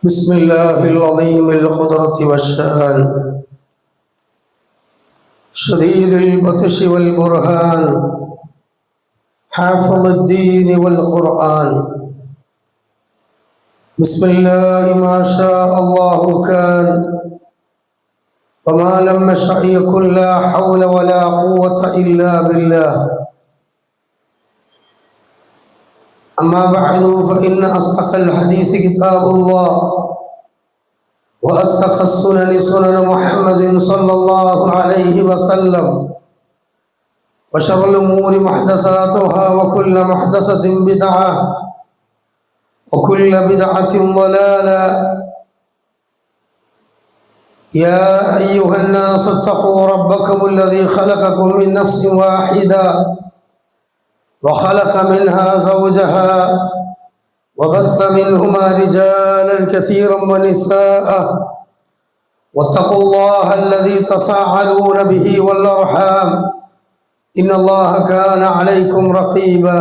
بسم الله العظيم القدرة والشأن شديد البطش والبرهان حافظ الدين والقرآن. بسم الله ما شاء الله كان وما لم يشأ يكن لا حول ولا قوة إلا بالله. أما بعد فإن أصدق الحديث كتاب الله وأصدق السنن سنن محمد صلى الله عليه وسلم وشر الأمور محدثاتها وكل محدثة بدعة وكل بدعة ضلالة. يا أيها الناس اتقوا ربكم الذي خلقكم من نفس واحدة وخلق منها زوجها وبث منهما رجالا كثيرا ونساء واتقوا الله الذي تساءلون به والأرحام إن الله كان عليكم رقيبا.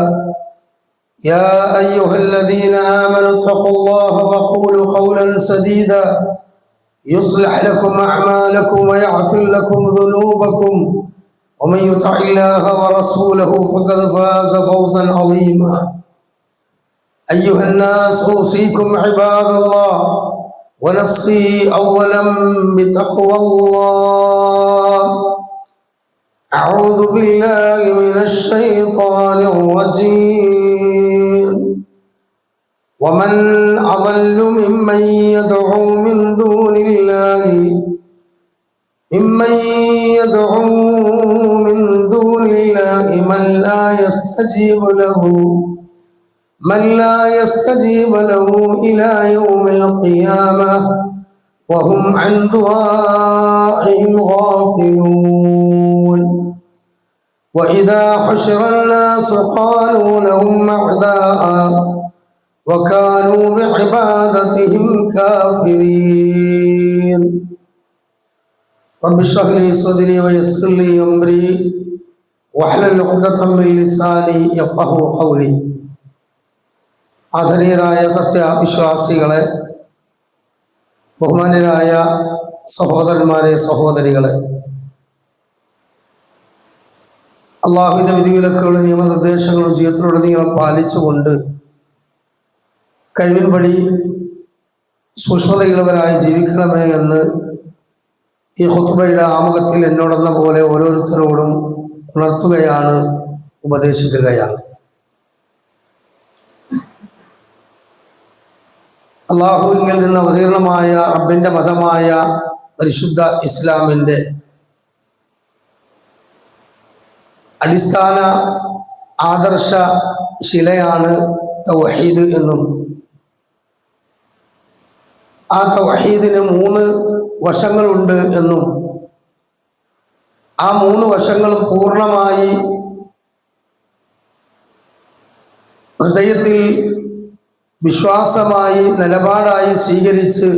يا أيها الذين آمنوا اتقوا الله وقولوا قولا سديدا يصلح لكم أعمالكم ويغفر لكم ذنوبكم ومن يطع الله ورسوله فقد فاز فوزا عظيما. أيها الناس أوصيكم عباد الله ونفسي أولا بتقوى الله. أعوذ بالله من الشيطان الرجيم. ومن أضل ممن يدعو من دون الله من لا يستجيب له إلى يوم القيامة وهم عن دعائهم غافلون. وإذا حشر الناس قالوا لهم أعداء وكانوا بعبادتهم كافرين. رب اشرح لي صدري ويسر لي أمري واحلل عقدة من لساني يفقهوا قولي. ആദരണീയരായ സത്യവിശ്വാസികളെ, ബഹുമാന്യരായ സഹോദരന്മാരെ, സഹോദരികളെ, അള്ളാഹുവിൻ്റെ വിധിവിലക്കുകളും നിയമനിർദ്ദേശങ്ങളും ജീവിതത്തിലുടനീളം പാലിച്ചുകൊണ്ട് കഴിവിൻപടി സൂക്ഷ്മതയുള്ളവരായി ജീവിക്കണമേ എന്ന് ഈ ഖുത്ബയുടെ ആമുഖത്തിൽ എന്നോടെന്ന പോലെ ഓരോരുത്തരോടും ഉണർത്തുകയാണ്, ഉപദേശിക്കുകയാണ്. അള്ളാഹുവിങ്കിൽ നിന്ന് അവതീർണമായ റബ്ബിൻ്റെ മതമായ പരിശുദ്ധ ഇസ്ലാമിൻ്റെ അടിസ്ഥാന ആദർശ ശിലയാണ് തൗഹീദ് എന്നും ആ തൗഹീദിന് 3 വശങ്ങളുണ്ട് എന്നും ആ 3 വശങ്ങളും പൂർണ്ണമായി ഹൃദയത്തിൽ വിശ്വാസമായി നിലപാടായി സ്വീകരിച്ച്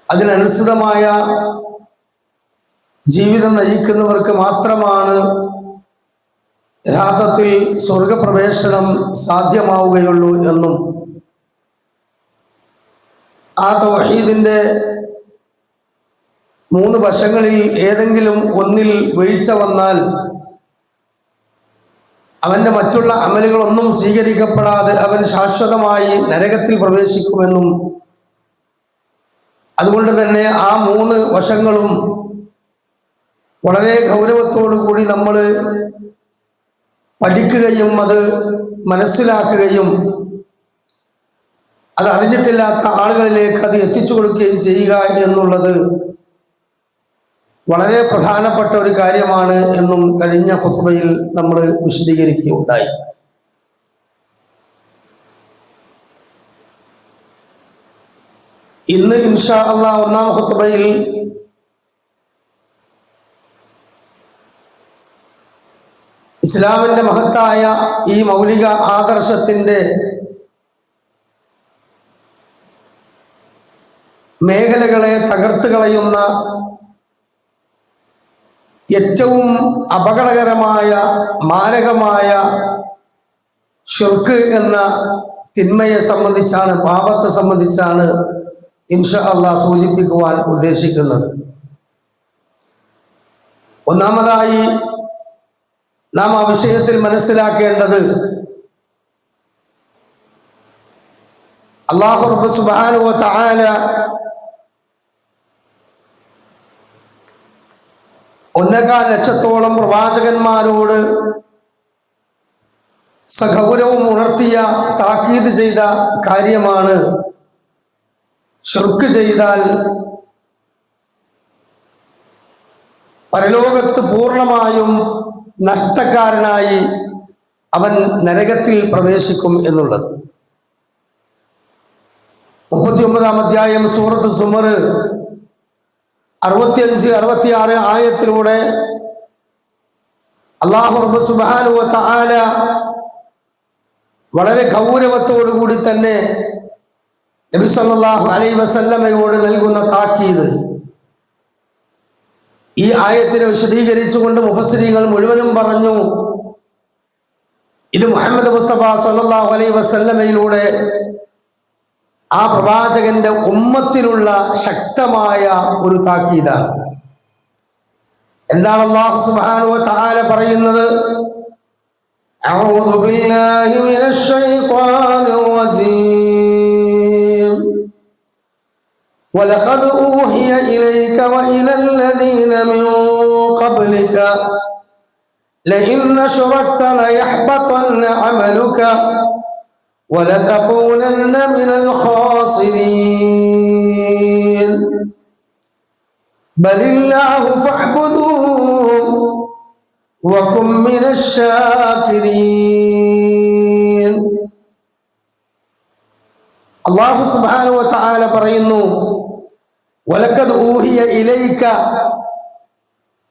അതിനനുസൃതമായ ജീവിതം നയിക്കുന്നവർക്ക് മാത്രമാണ് യഥാർത്ഥത്തിൽ സ്വർഗപ്രവേശനം സാധ്യമാവുകയുള്ളൂ എന്നും ആ തൗഹീദിൻ്റെ 3 വശങ്ങളിൽ ഏതെങ്കിലും ഒന്നിൽ വീഴ്ച വന്നാൽ അവൻ്റെ മറ്റുള്ള അമലുകളൊന്നും സ്വീകരിക്കപ്പെടാതെ അവൻ ശാശ്വതമായി നരകത്തിൽ പ്രവേശിക്കുമെന്നും അതുകൊണ്ട് തന്നെ ആ 3 വശങ്ങളും വളരെ ഗൗരവത്തോടു കൂടി നമ്മൾ പഠിക്കുകയും അത് മനസ്സിലാക്കുകയും അത് അറിഞ്ഞിട്ടില്ലാത്ത ആളുകളിലേക്ക് അത് എത്തിച്ചു കൊടുക്കുകയും ചെയ്യുക എന്നുള്ളത് വളരെ പ്രധാനപ്പെട്ട ഒരു കാര്യമാണ് എന്നും കഴിഞ്ഞ ഖുത്ബയിൽ നമ്മൾ വിശദീകരിക്കുകയുണ്ടായി. ഇന്ന് ഇൻഷാ അല്ലാഹ് ഒന്നാം ഖുത്ബയിൽ ഇസ്ലാമിൻ്റെ മഹത്തായ ഈ മൗലിക ആദർശത്തിൻ്റെ മേഖലകളെ തകർത്ത് കളയുന്ന ഏറ്റവും അപകടകരമായ മാരകമായ ഷിർക്ക് എന്ന തിന്മയെ സംബന്ധിച്ചാണ്, പാപത്തെ സംബന്ധിച്ചാണ് ഇൻഷാ അല്ലാഹ് സൂചിപ്പിക്കുവാൻ ഉദ്ദേശിക്കുന്നത്. ഒന്നാമതായി നാം ആ വിഷയത്തിൽ മനസ്സിലാക്കേണ്ടത്, അല്ലാഹു റബ്ബ് സുബ്ഹാനഹു വ തആല 1.25 ലക്ഷത്തോളം പ്രവാചകന്മാരോട് സഗൗരവം ഉണർത്തിയ, താക്കീത് ചെയ്ത കാര്യമാണ് ശിർക്ക് ചെയ്താൽ പരലോകത്ത് പൂർണ്ണമായും നഷ്ടക്കാരനായി അവൻ നരകത്തിൽ പ്രവേശിക്കും എന്നുള്ളത്. 39-ാം അധ്യായം സൂറത്ത് സുമർ 65-66 ആയത്തിലൂടെ അല്ലാഹു റബ്ബ് സുബ്ഹാനഹു വ തആല വളരെ ഗൗരവത്തോടു കൂടി തന്നെ നബി സല്ലല്ലാഹു അലൈഹി വസല്ലമയോട് നൽകുന്ന താക്കീത്. ഈ ആയത്തിനെ വിശദീകരിച്ചുകൊണ്ട് മുഫസ്സിരീങ്ങൾ മുഴുവനും പറഞ്ഞു, ഇത് മുഹമ്മദ് മുസ്തഫ സല്ലല്ലാഹു അലൈഹി വസല്ലമയിലൂടെ ആ പ്രവാചകന്റെ ഉമ്മത്തിനുള്ള ശക്തമായ ഒരു താക്കീതാണ്. എന്താണ് അല്ലാഹു സുബ്ഹാനഹു വ തആല പറയുന്നത്? അഊദു ബില്ലാഹി മിനശ് ശൈത്വാനിർ റജീം വലഖദ് ഊഹിയ ഇലൈക വഇലൽ ലദീന മിൻ ഖബ്ലിക ലഇൻ അശ്റക്ത ലയഹ്ബതന്ന അമലുക وَلَتَكُونَنَّ مِنَ الْخَاسِرِينَ بَلِ اللَّهُ فَاعْبُدُوهُ وَكُن مِّنَ الشَّاكِرِينَ. അല്ലാഹു സുബ്ഹാനഹു വ തആല പറയുന്നു, വലഖദ് ഊഹിയ ഇലൈക,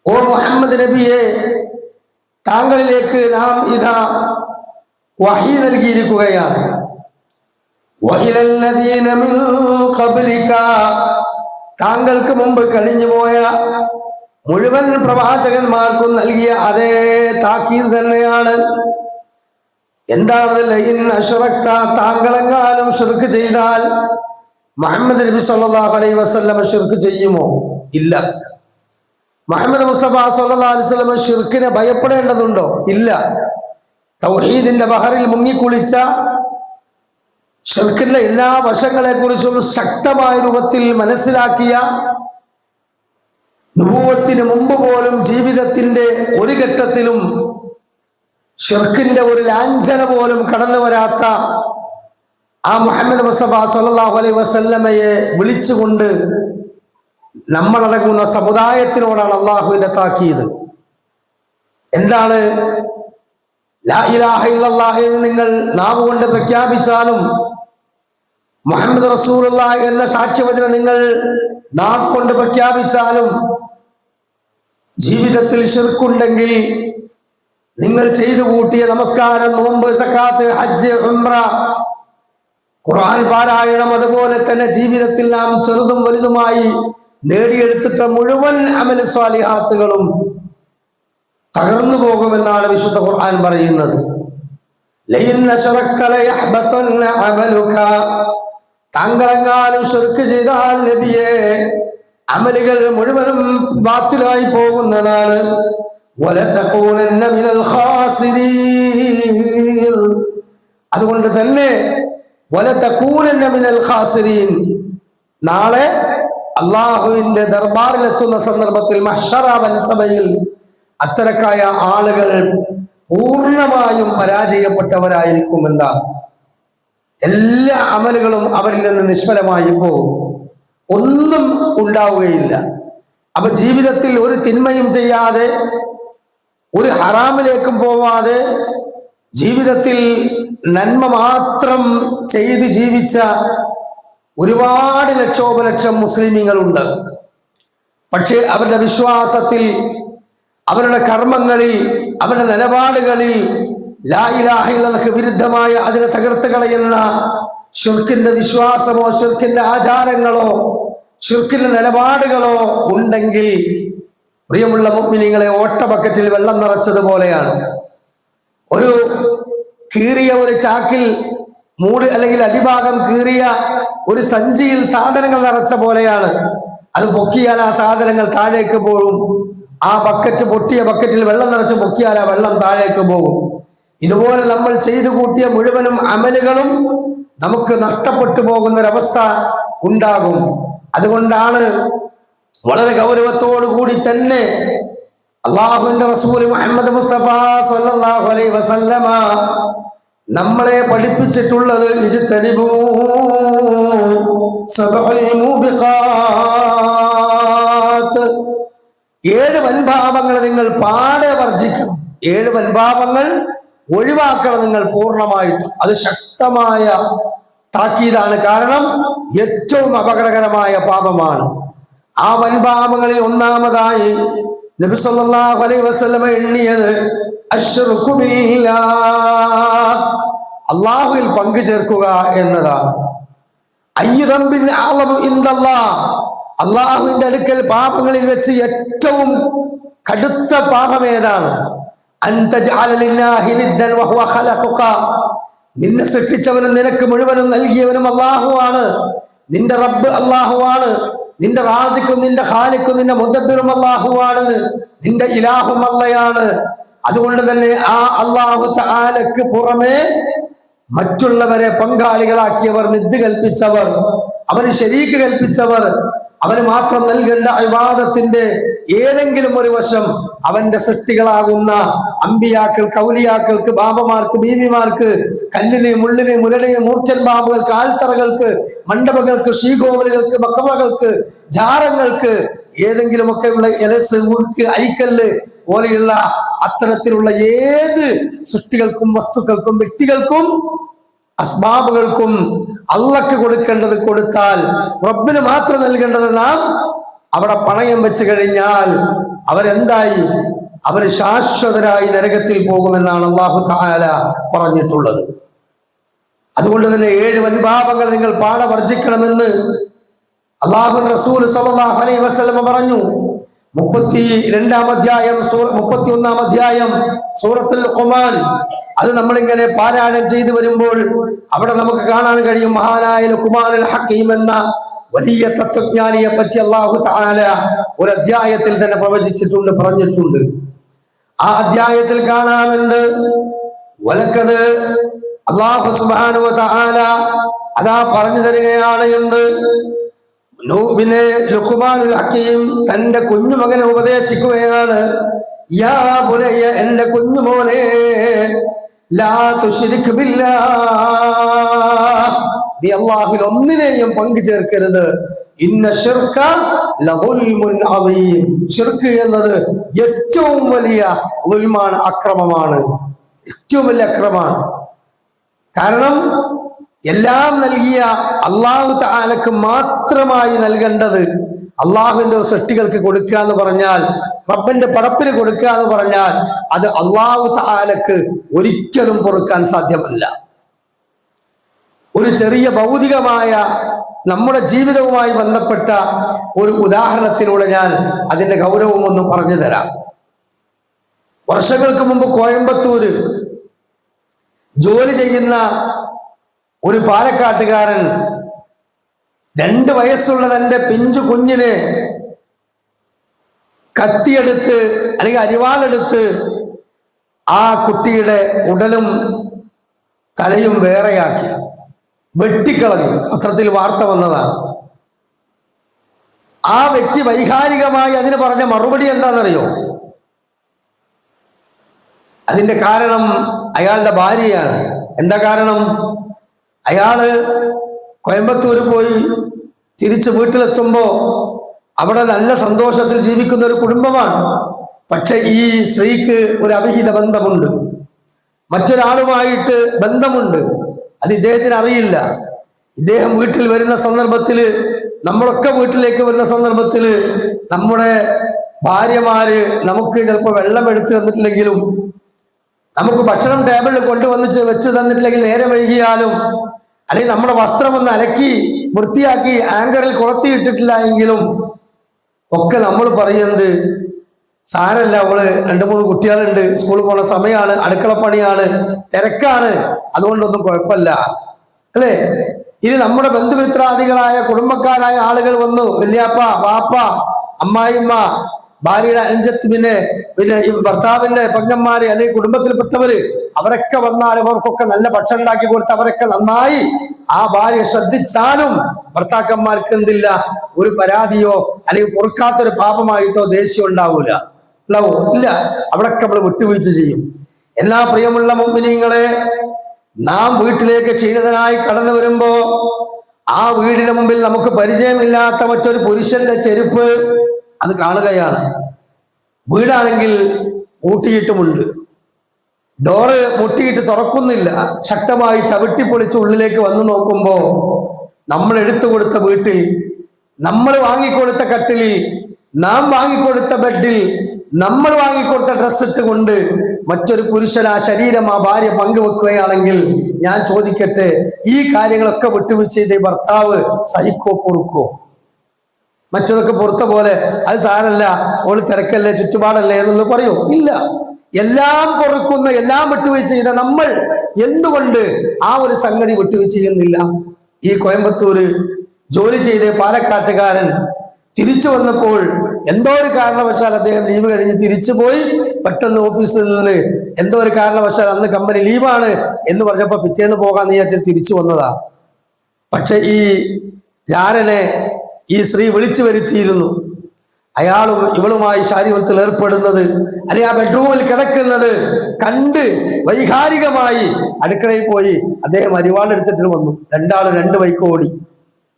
ഓ മുഹമ്മദ് നബിയെ, താങ്കളിലേക്ക് നാം ഇതാ വഹി നൽകിയിരിക്കുകയാണ്. വഇലൽ ലദീന മിൻ ഖബ്ലിക, താങ്കൾക്ക് മുമ്പ് കഴിഞ്ഞുപോയ മുഴുവൻ പ്രവാചകന്മാർക്കും നൽകിയ അതേ താക്കീത് തന്നെയാണ്. എന്താണത്? ലഇൻ അശ്റക്ത, താങ്കളെങ്ങാനും ശിർക്ക് ചെയ്താൽ മുഹമ്മദ് നബി സല്ലല്ലാഹു അലൈഹി വസല്ലം ശിർക്ക് ചെയ്യുമോ? ഇല്ല. മുഹമ്മദ് മുസ്തഫ സല്ലല്ലാഹു അലൈഹി വസല്ലം ശിർക്കിനെ ഭയപ്പെടേണ്ടതുണ്ടോ? ഇല്ല. തൗഹീദിന്റെ ബഹറിൽ മുങ്ങിക്കുളിച്ച, ശിർക്കിന്റെ എല്ലാ വശങ്ങളെ കുറിച്ചും ശക്തമായ രൂപത്തിൽ മനസ്സിലാക്കിയ, നുബുവത്തിന് മുമ്പ് പോലും ജീവിതത്തിന്റെ ഒരു ഘട്ടത്തിലും ശിർക്കിന്റെ ഒരു ലാഞ്ചന പോലും കടന്നു വരാത്ത ആ മുഹമ്മദ് മുസ്തഫ സല്ലല്ലാഹു അലൈഹി വസല്ലമയെ വിളിച്ചുകൊണ്ട് നമ്മളടങ്ങുന്ന സമുദായത്തിനോടാണ് അള്ളാഹുവിന്റെ താക്കീത്. എന്താണ്? ലാ ഇലാഹ ഇല്ലല്ലാഹ് എന്ന് നിങ്ങൾ നാവ് കൊണ്ട് പ്രഖ്യാപിച്ചാലും, മുഹമ്മദ് റസൂലുള്ളാഹി എന്ന സാക്ഷ്യവചനം നിങ്ങൾ നാവ് കൊണ്ട് പ്രഖ്യാപിച്ചാലും, ജീവിതത്തിൽ ശിർക്കുണ്ടെങ്കിൽ നിങ്ങൾ ചെയ്തു കൂട്ടിയ നമസ്കാരം, നോമ്പ്, സക്കാത്ത്, ഹജ്ജ്, ഉംറ, ഖുർആൻ പാരായണം, അതുപോലെ തന്നെ ജീവിതത്തിൽ നാം ചെറുതും വലുതുമായി നേടിയെടുത്തിട്ട മുഴുവൻ അമൽ സ്വാലിഹാത്തുകളും തകർന്നു പോകുമെന്നാണ് വിശുദ്ധ ഖുർആൻ പറയുന്നത്. ലഇൻ അശ്റക്ത ലയഹ്ബതന്ന അമലുക, താങ്കളെങ്ങാനും ശിർക്ക് ചെയ്താൽ നബിയെ അമലുകൾ മുഴുവനും ബാത്തിലായി പോകുന്നതാണ്. വലതകൂനന്ന മിനൽ ഖാസിരീൻ, അതുകൊണ്ട് തന്നെ വലതകൂനന്ന മിനൽ ഖാസിരീൻ, നാളെ അള്ളാഹുവിന്റെ ദർബാറിലെത്തുന്ന സന്ദർഭത്തിൽ മഹ്ശറ വൻസഭയിൽ അത്തരക്കായ ആളുകൾ പൂർണ്ണമായും പരാജയപ്പെട്ടവരായിരിക്കുമെന്നാണ്. എല്ലാ അമലുകളും അവരിൽ നിന്ന് നിഷ്ഫലമായി പോകും, ഒന്നും ഉണ്ടാവുകയില്ല. അപ്പൊ ജീവിതത്തിൽ ഒരു തിന്മയും ചെയ്യാതെ, ഒരു ഹറാമിലേക്കും പോവാതെ, ജീവിതത്തിൽ നന്മ മാത്രം ചെയ്ത് ജീവിച്ച ഒരുപാട് ലക്ഷോപലക്ഷം മുസ്ലിമീങ്ങളുണ്ട്. പക്ഷെ അവരുടെ വിശ്വാസത്തിൽ, അവരുടെ കർമ്മങ്ങളിൽ, അവരുടെ നിലപാടുകളിൽ ലാ ഇലാഹ ഇല്ലല്ലാഹ്ക്ക് വിരുദ്ധമായ, അതിനെ തകർത്ത് കളയുന്ന ശിർക്കിന്റെ വിശ്വാസമോ ശിർക്കിന്റെ ആചാരങ്ങളോ ശിർക്കിന്റെ നിലപാടുകളോ ഉണ്ടെങ്കിൽ, പ്രിയമുള്ള മുഅ്മിനീങ്ങളെ, ഓട്ടബക്കറ്റിൽ വെള്ളം നിറച്ചതുപോലെയാണ്. ഒരു കീറിയ ഒരു ചാക്കിൽ മൂട് അല്ലെങ്കിൽ അടിഭാഗം കീറിയ ഒരു സഞ്ചിയിൽ സാധനങ്ങൾ നിറച്ച പോലെയാണ്. അത് പൊക്കിയാൽ ആ സാധനങ്ങൾ താഴേക്ക് പോകും. ആ ബക്കറ്റ്, പൊട്ടിയ ബക്കറ്റിൽ വെള്ളം നിറച്ച് പൊക്കിയാൽ ആ വെള്ളം താഴേക്ക് പോകും. ഇതുപോലെ നമ്മൾ ചെയ്തു കൂട്ടിയ മുഴുവനും അമലുകളും നമുക്ക് നഷ്ടപ്പെട്ടു പോകുന്നൊരവസ്ഥ ഉണ്ടാകും. അതുകൊണ്ടാണ് വളരെ ഗൗരവത്തോടു കൂടി തന്നെ അള്ളാഹുവിന്റെ റസൂൽ മുഹമ്മദ് മുസ്തഫ സ്വല്ലല്ലാഹു അലൈഹി വസല്ലമ നമ്മളെ പഠിപ്പിച്ചിട്ടുള്ളത് ഇജ്തനിബൂ സബഉൽ മൂബിഖാത്ത്, 7 വൻപാപങ്ങൾ നിങ്ങൾ പാടെ വർജിക്കണം. 7 വൻപാപങ്ങൾ ഒഴിവാക്കണം നിങ്ങൾ പൂർണ്ണമായിട്ടും. അത് ശക്തമായ താക്കീതാണ്. കാരണം ഏറ്റവും അപകടകരമായ പാപമാണ്. ആ വൻപാപങ്ങളിൽ ഒന്നാമതായി നബി സല്ലല്ലാഹു അലൈഹി വസല്ലമ എണ്ണിയത് അശ്ർകു ബില്ലാഹ്, അല്ലാഹുവിൽ പങ്കു ചേർക്കുക എന്നതാണ്. അയ്യുദംബിൻ അഅ്ളമു ഇൻദല്ലാഹ്, അല്ലാഹുവിന്റെ അടുക്കൽ പാപങ്ങളിൽ വെച്ച് ഏറ്റവും കടുത്ത പാപം ഏതാണ്? അൻ തജ്അല ലില്ലാഹി നിദ്ദൻ വഹുവ ഖലഖക, നിന്നെ സൃഷ്ടിച്ചവനും നിനക്ക് മുഴുവനും നൽകിയവനും അല്ലാഹുവാണ്. നിന്റെ റബ്ബ് അല്ലാഹുവാണ്. നിന്റെ റാസിഖും നിന്റെ ഖാലിഖും നിന്റെ മുദബ്ബിറും അല്ലാഹുവാണ്. നിന്റെ ഇലാഹും അല്ലയാണ്. അതുകൊണ്ട് തന്നെ ആ അല്ലാഹു തആലക്ക് പുറമെ മറ്റുള്ളവരെ പങ്കാളികളാക്കിയവർ, നിദ്ദ് കൽപ്പിച്ചവർ, അവന് ശരീക്ക് കൽപ്പിച്ചവർ, അവന് മാത്രം നൽകേണ്ട ഇബാദത്തിന്റെ ഏതെങ്കിലും ഒരു വശം അവന്റെ സൃഷ്ടികളാകുന്ന അമ്പിയാക്കൾക്ക്, ഔലിയാക്കൾക്ക്, ബാബമാർക്ക്, ബീവിമാർക്ക്, കല്ലിന്, മുള്ളിന്, മുരടിന്, മൂർഖൻ ബാബുകൾക്ക്, ആൽത്തറകൾക്ക്, മണ്ഡപങ്ങൾക്ക്, ശ്രീകോവിലുകൾക്ക്, മക്ബറകൾക്ക്, ജാറങ്ങൾക്ക്, ഏതെങ്കിലുമൊക്കെ ഉള്ള എലസ്, ഉർക്ക്, ഐക്കല്ല് പോലെയുള്ള അത്തരത്തിലുള്ള ഏത് സൃഷ്ടികൾക്കും, വസ്തുക്കൾക്കും, വ്യക്തികൾക്കും, അസ്ബാബുകൾക്കും അള്ളക്ക് കൊടുക്കേണ്ടത് കൊടുത്താൽ റബ്ബിന് മാത്രം നൽകേണ്ടത് നാം അവിടെ പണയം വെച്ച് കഴിഞ്ഞാൽ അവരെന്തായി? അവർ ശാശ്വതരായി നരകത്തിൽ പോകുമെന്നാണ് അല്ലാഹു തആല പറഞ്ഞിട്ടുള്ളത്. അതുകൊണ്ട് തന്നെ 7 വൻപാപങ്ങൾ നിങ്ങൾ പാടെ വർജിക്കണമെന്ന് അല്ലാഹുവിന്റെ റസൂൽ സ്വല്ലല്ലാഹു അലൈഹി വസല്ലം പറഞ്ഞു. 32-ാം അധ്യായം 31-ാം അധ്യായം സൂറത്തുൽ ഖുമാൻ, അത് നമ്മളിങ്ങനെ പാരായണം ചെയ്തു വരുമ്പോൾ അവിടെ നമുക്ക് കാണാൻ കഴിയും മഹാനായ ലുഖ്മാനുൽ ഹക്കീം എന്ന വലിയ തത്വജ്ഞാനിയെ പറ്റി അല്ലാഹു തആല ഒരു അധ്യായത്തിൽ തന്നെ പ്രവചിച്ചിട്ടുണ്ട്, പറഞ്ഞിട്ടുണ്ട്. ആ അധ്യായത്തിൽ കാണാമെന്ന് വലക്കത് അല്ലാഹു സുബ്ഹാനഹു വ തആല അതാ പറഞ്ഞു തരികയാണ് എന്ന് ലുഖ്മാനുൽ ഹക്കീം തന്റെ കുഞ്ഞുമകനെ ഉപദേശിക്കുകയാണ്. യാ ബുനയ്യ, എന്റെ കുഞ്ഞുമോനെ, ലാ തുശ്രിക് ബില്ലാഹ്, നീ അല്ലാഹുവിൽ ഒന്നിനെയും പങ്കു ചേർക്കരുത്. ഇന്ന ശിർക ലദുൽമുൻ അദീം, ശിർക്ക് എന്നത് ഏറ്റവും വലിയ ദുൽമാണ്, അക്രമമാണ്, ഏറ്റവും വലിയ അക്രമമാണ്. കാരണം എല്ലാം നൽകിയ അല്ലാഹു തആലക്ക് മാത്രമായി നൽകേണ്ടത് അള്ളാഹുവിന്റെ സൃഷ്ടികൾക്ക് കൊടുക്കുക എന്ന് പറഞ്ഞാൽ, റബ്ബിന്റെ പടപ്പിന് കൊടുക്കുക എന്ന് പറഞ്ഞാൽ അത് അല്ലാഹു തആലക്ക് ഒരിക്കലും പൊറുക്കാൻ സാധ്യമല്ല. ഒരു ചെറിയ ഭൗതികമായ നമ്മുടെ ജീവിതവുമായി ബന്ധപ്പെട്ട ഒരു ഉദാഹരണത്തിലൂടെ ഞാൻ അതിന്റെ ഗൗരവം ഒന്ന് പറഞ്ഞു തരാം. വർഷങ്ങൾക്ക് മുമ്പ് കോയമ്പത്തൂര് ജോലി ചെയ്യുന്ന ഒരു പാലക്കാട്ടുകാരൻ 2 വയസ്സുള്ള തന്റെ പിഞ്ചു കുഞ്ഞിനെ കത്തിയെടുത്ത് അല്ലെങ്കിൽ അരിവാളെടുത്ത് ആ കുട്ടിയുടെ ഉടലും തലയും വേറെയാക്കി വെട്ടിക്കളഞ്ഞു. പത്രത്തിൽ വാർത്ത വന്നതാണ്. ആ വ്യക്തി വൈകാരികമായി അതിന് പറഞ്ഞ മറുപടി എന്താണെന്നറിയോ? അതിന്റെ കാരണം അയാളുടെ ഭാര്യയാണ്. എന്താ കാരണം? അയാള് കോയമ്പത്തൂര് പോയി തിരിച്ച് വീട്ടിലെത്തുമ്പോ അവിടെ നല്ല സന്തോഷത്തിൽ ജീവിക്കുന്ന ഒരു കുടുംബമാണ്. പക്ഷെ ഈ സ്ത്രീക്ക് ഒരു അവിഹിത ബന്ധമുണ്ട്, മറ്റൊരാളുമായിട്ട് ബന്ധമുണ്ട്. അത് ഇദ്ദേഹത്തിന് അറിയില്ല. ഇദ്ദേഹം വീട്ടിൽ വരുന്ന സന്ദർഭത്തില്, നമ്മളൊക്കെ വീട്ടിലേക്ക് വരുന്ന സന്ദർഭത്തില് നമ്മുടെ ഭാര്യമാര് നമുക്ക് ചിലപ്പോൾ വെള്ളം എടുത്തു തന്നിട്ടില്ലെങ്കിലും, നമുക്ക് ഭക്ഷണം ടേബിളിൽ കൊണ്ടുവന്ന് വെച്ച് തന്നിട്ടില്ലെങ്കിൽ, നേരെ വൈകിയാലും, അല്ലെങ്കിൽ നമ്മുടെ വസ്ത്രം ഒന്ന് അലക്കി വൃത്തിയാക്കി ആങ്കറിൽ കൊളത്തിയിട്ടിട്ടില്ല എങ്കിലും ഒക്കെ നമ്മൾ പറയുന്നത് സാരല്ല, അവള് 2-3 കുട്ടികളുണ്ട്, സ്കൂളിൽ പോണ സമയമാണ്, അടുക്കളപ്പണിയാണ്, തിരക്കാണ്, അതുകൊണ്ടൊന്നും കുഴപ്പമില്ല. അല്ലേ? ഇനി നമ്മുടെ ബന്ധുമിത്രാദികളായ കുടുംബക്കാരായ ആളുകൾ വന്നു, വല്യാപ്പ, വാപ്പ, അമ്മായിമ്മ, ഭാര്യയുടെ അനുജത്ത്, പിന്നെ ഈ ഭർത്താവിന്റെ പെങ്ങന്മാര് അല്ലെങ്കിൽ കുടുംബത്തിൽപ്പെട്ടവര്, അവരൊക്കെ വന്നാൽ അവർക്കൊക്കെ നല്ല ഭക്ഷണം ഉണ്ടാക്കി കൊടുത്ത് അവരൊക്കെ നന്നായി ആ ഭാര്യ ശ്രദ്ധിച്ചാലും ഭർത്താക്കന്മാർക്ക് എന്തില്ല, ഒരു പരാതിയോ അല്ലെങ്കിൽ പൊറുക്കാത്തൊരു പാപമായിട്ടോ ദേഷ്യം ഉണ്ടാവൂല. ഇല്ല, അവിടൊക്കെ നമ്മൾ വിട്ടുവീഴ്ച ചെയ്യും. എല്ലാ പ്രിയമുള്ള മുഅ്മിനീങ്ങളെ, നാം വീട്ടിലേക്ക് ക്ഷീണിതനായി കടന്നു വരുമ്പോ ആ വീടിന് മുമ്പിൽ നമുക്ക് പരിചയമില്ലാത്ത മറ്റൊരു പുരുഷന്റെ ചെരുപ്പ് അത് കാണുകയാണ്. വീടാണെങ്കിൽ പൂട്ടിയിട്ടുമുണ്ട്, ഡോറ് മുട്ടിയിട്ട് തുറക്കുന്നില്ല, ശക്തമായി ചവിട്ടിപ്പൊളിച്ച് ഉള്ളിലേക്ക് വന്നു നോക്കുമ്പോ നമ്മൾ എടുത്തു കൊടുത്ത വീട്ടിൽ, നമ്മൾ വാങ്ങിക്കൊടുത്ത കട്ടിലിൽ, നാം വാങ്ങിക്കൊടുത്ത ബെഡിൽ, നമ്മൾ വാങ്ങിക്കൊടുത്ത ഡ്രസ് ഇട്ടുകൊണ്ട് മറ്റൊരു പുരുഷൻ ആ ശരീരം, ആ ഭാര്യ പങ്കുവെക്കുകയാണെങ്കിൽ ഞാൻ ചോദിക്കട്ടെ, ഈ കാര്യങ്ങളൊക്കെ വിട്ടുവീഴ്ച ചെയ്ത് ഭർത്താവ് സഹിക്കോ, പൊറുക്കോ? മറ്റതൊക്കെ പുറത്ത പോലെ അത് സാരല്ല, ഓള് തിരക്കല്ലേ, ചുറ്റുപാടല്ലേ എന്നുള്ളത് പറയോ? ഇല്ല. എല്ലാം പൊറുക്കുന്ന, എല്ലാം വിട്ടുവീഴ്ച ചെയ്ത നമ്മൾ എന്തുകൊണ്ട് ആ ഒരു സംഗതി വിട്ടുവീഴ്ച ചെയ്യുന്നില്ല? ഈ കോയമ്പത്തൂര് ജോലി ചെയ്ത് പാലക്കാട്ടുകാരൻ തിരിച്ചു വന്നപ്പോൾ എന്തോ ഒരു കാരണവശാൽ അദ്ദേഹം ലീവ് കഴിഞ്ഞ് തിരിച്ചു പോയി. പെട്ടെന്ന് ഓഫീസിൽ നിന്ന് എന്തോ ഒരു കാരണവശാൽ അന്ന് കമ്പനി ലീവാണ് എന്ന് പറഞ്ഞപ്പോ പിറ്റേന്ന് പോകാന്ന് വിചാരിച്ചിട്ട് തിരിച്ചു വന്നതാ. പക്ഷെ ഈ ജാരനെ ഈ സ്ത്രീ വിളിച്ചു വരുത്തിയിരുന്നു. അയാളും ഇവളുമായി ശാരീരത്തിൽ ഏർപ്പെടുന്നത്, അല്ലെങ്കിൽ ആ ബെഡ്റൂമിൽ കിടക്കുന്നത് കണ്ട് വൈകാരികമായി അടുക്കളയിൽ പോയി അദ്ദേഹം അരിവാളെടുത്തിട്ട് വന്നു. രണ്ടാളും രണ്ട് വൈക്ക് ഓടി.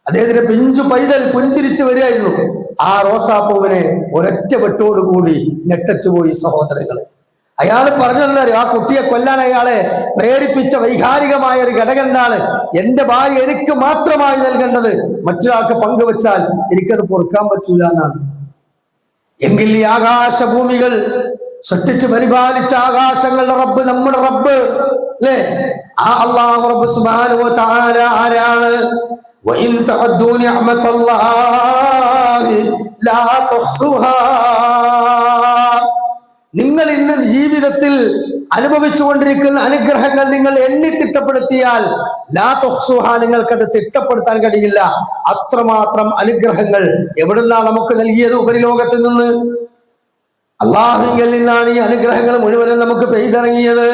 അദ്ദേഹത്തിന്റെ പിഞ്ചു പൈതൽ പുഞ്ചിരിച്ചു വരികയായിരുന്നു. ആ റോസാപ്പൂവിനെ ഒരൊറ്റ വെട്ടോടുകൂടി നെട്ടറ്റുപോയി സഹോദരങ്ങളെ. അയാൾ പറഞ്ഞെന്നറിയോ, ആ കുട്ടിയെ കൊല്ലാൻ അയാളെ പ്രേരിപ്പിച്ച വൈകാരികമായ ഒരു ഘടകം എന്താണ്? എന്റെ ഭാര്യ എനിക്ക് മാത്രമായി നൽകേണ്ടത് മറ്റൊരാൾക്ക് പങ്കുവെച്ചാൽ എനിക്കത് പൊറുക്കാൻ പറ്റൂല എന്നാണ്. എങ്കിൽ ഈ ആകാശഭൂമികൾ സൃഷ്ടിച്ച് പരിപാലിച്ച ആകാശങ്ങളുടെ റബ്ബ്, നമ്മുടെ റബ്ബ് അല്ലേ? ആ അല്ലാഹു റബ്ബ് സുബ്ഹാനഹു വ തആല ആരാണ്? വഇൻ തഅദ്ദൂ നിഅമതല്ലാഹി ലാ തുഹ്സുഹാ. നിങ്ങൾ ഇന്ന് ജീവിതത്തിൽ അനുഭവിച്ചുകൊണ്ടിരിക്കുന്ന അനുഗ്രഹങ്ങൾ നിങ്ങൾ എണ്ണി തിട്ടപ്പെടുത്തിയാൽ ലാ തുഹ്സുഹാ, നിങ്ങൾക്കത് തിട്ടപ്പെടുത്താൻ കഴിയില്ല. അത്രമാത്രം അനുഗ്രഹങ്ങൾ എവിടുന്നാ നമുക്ക് നൽകിയത്? ഉപരിലോകത്ത് നിന്ന്, അല്ലാഹുവിൽ നിന്നാണ് ഈ അനുഗ്രഹങ്ങൾ മുഴുവനും നമുക്ക് പെയ്തിറങ്ങിയത്.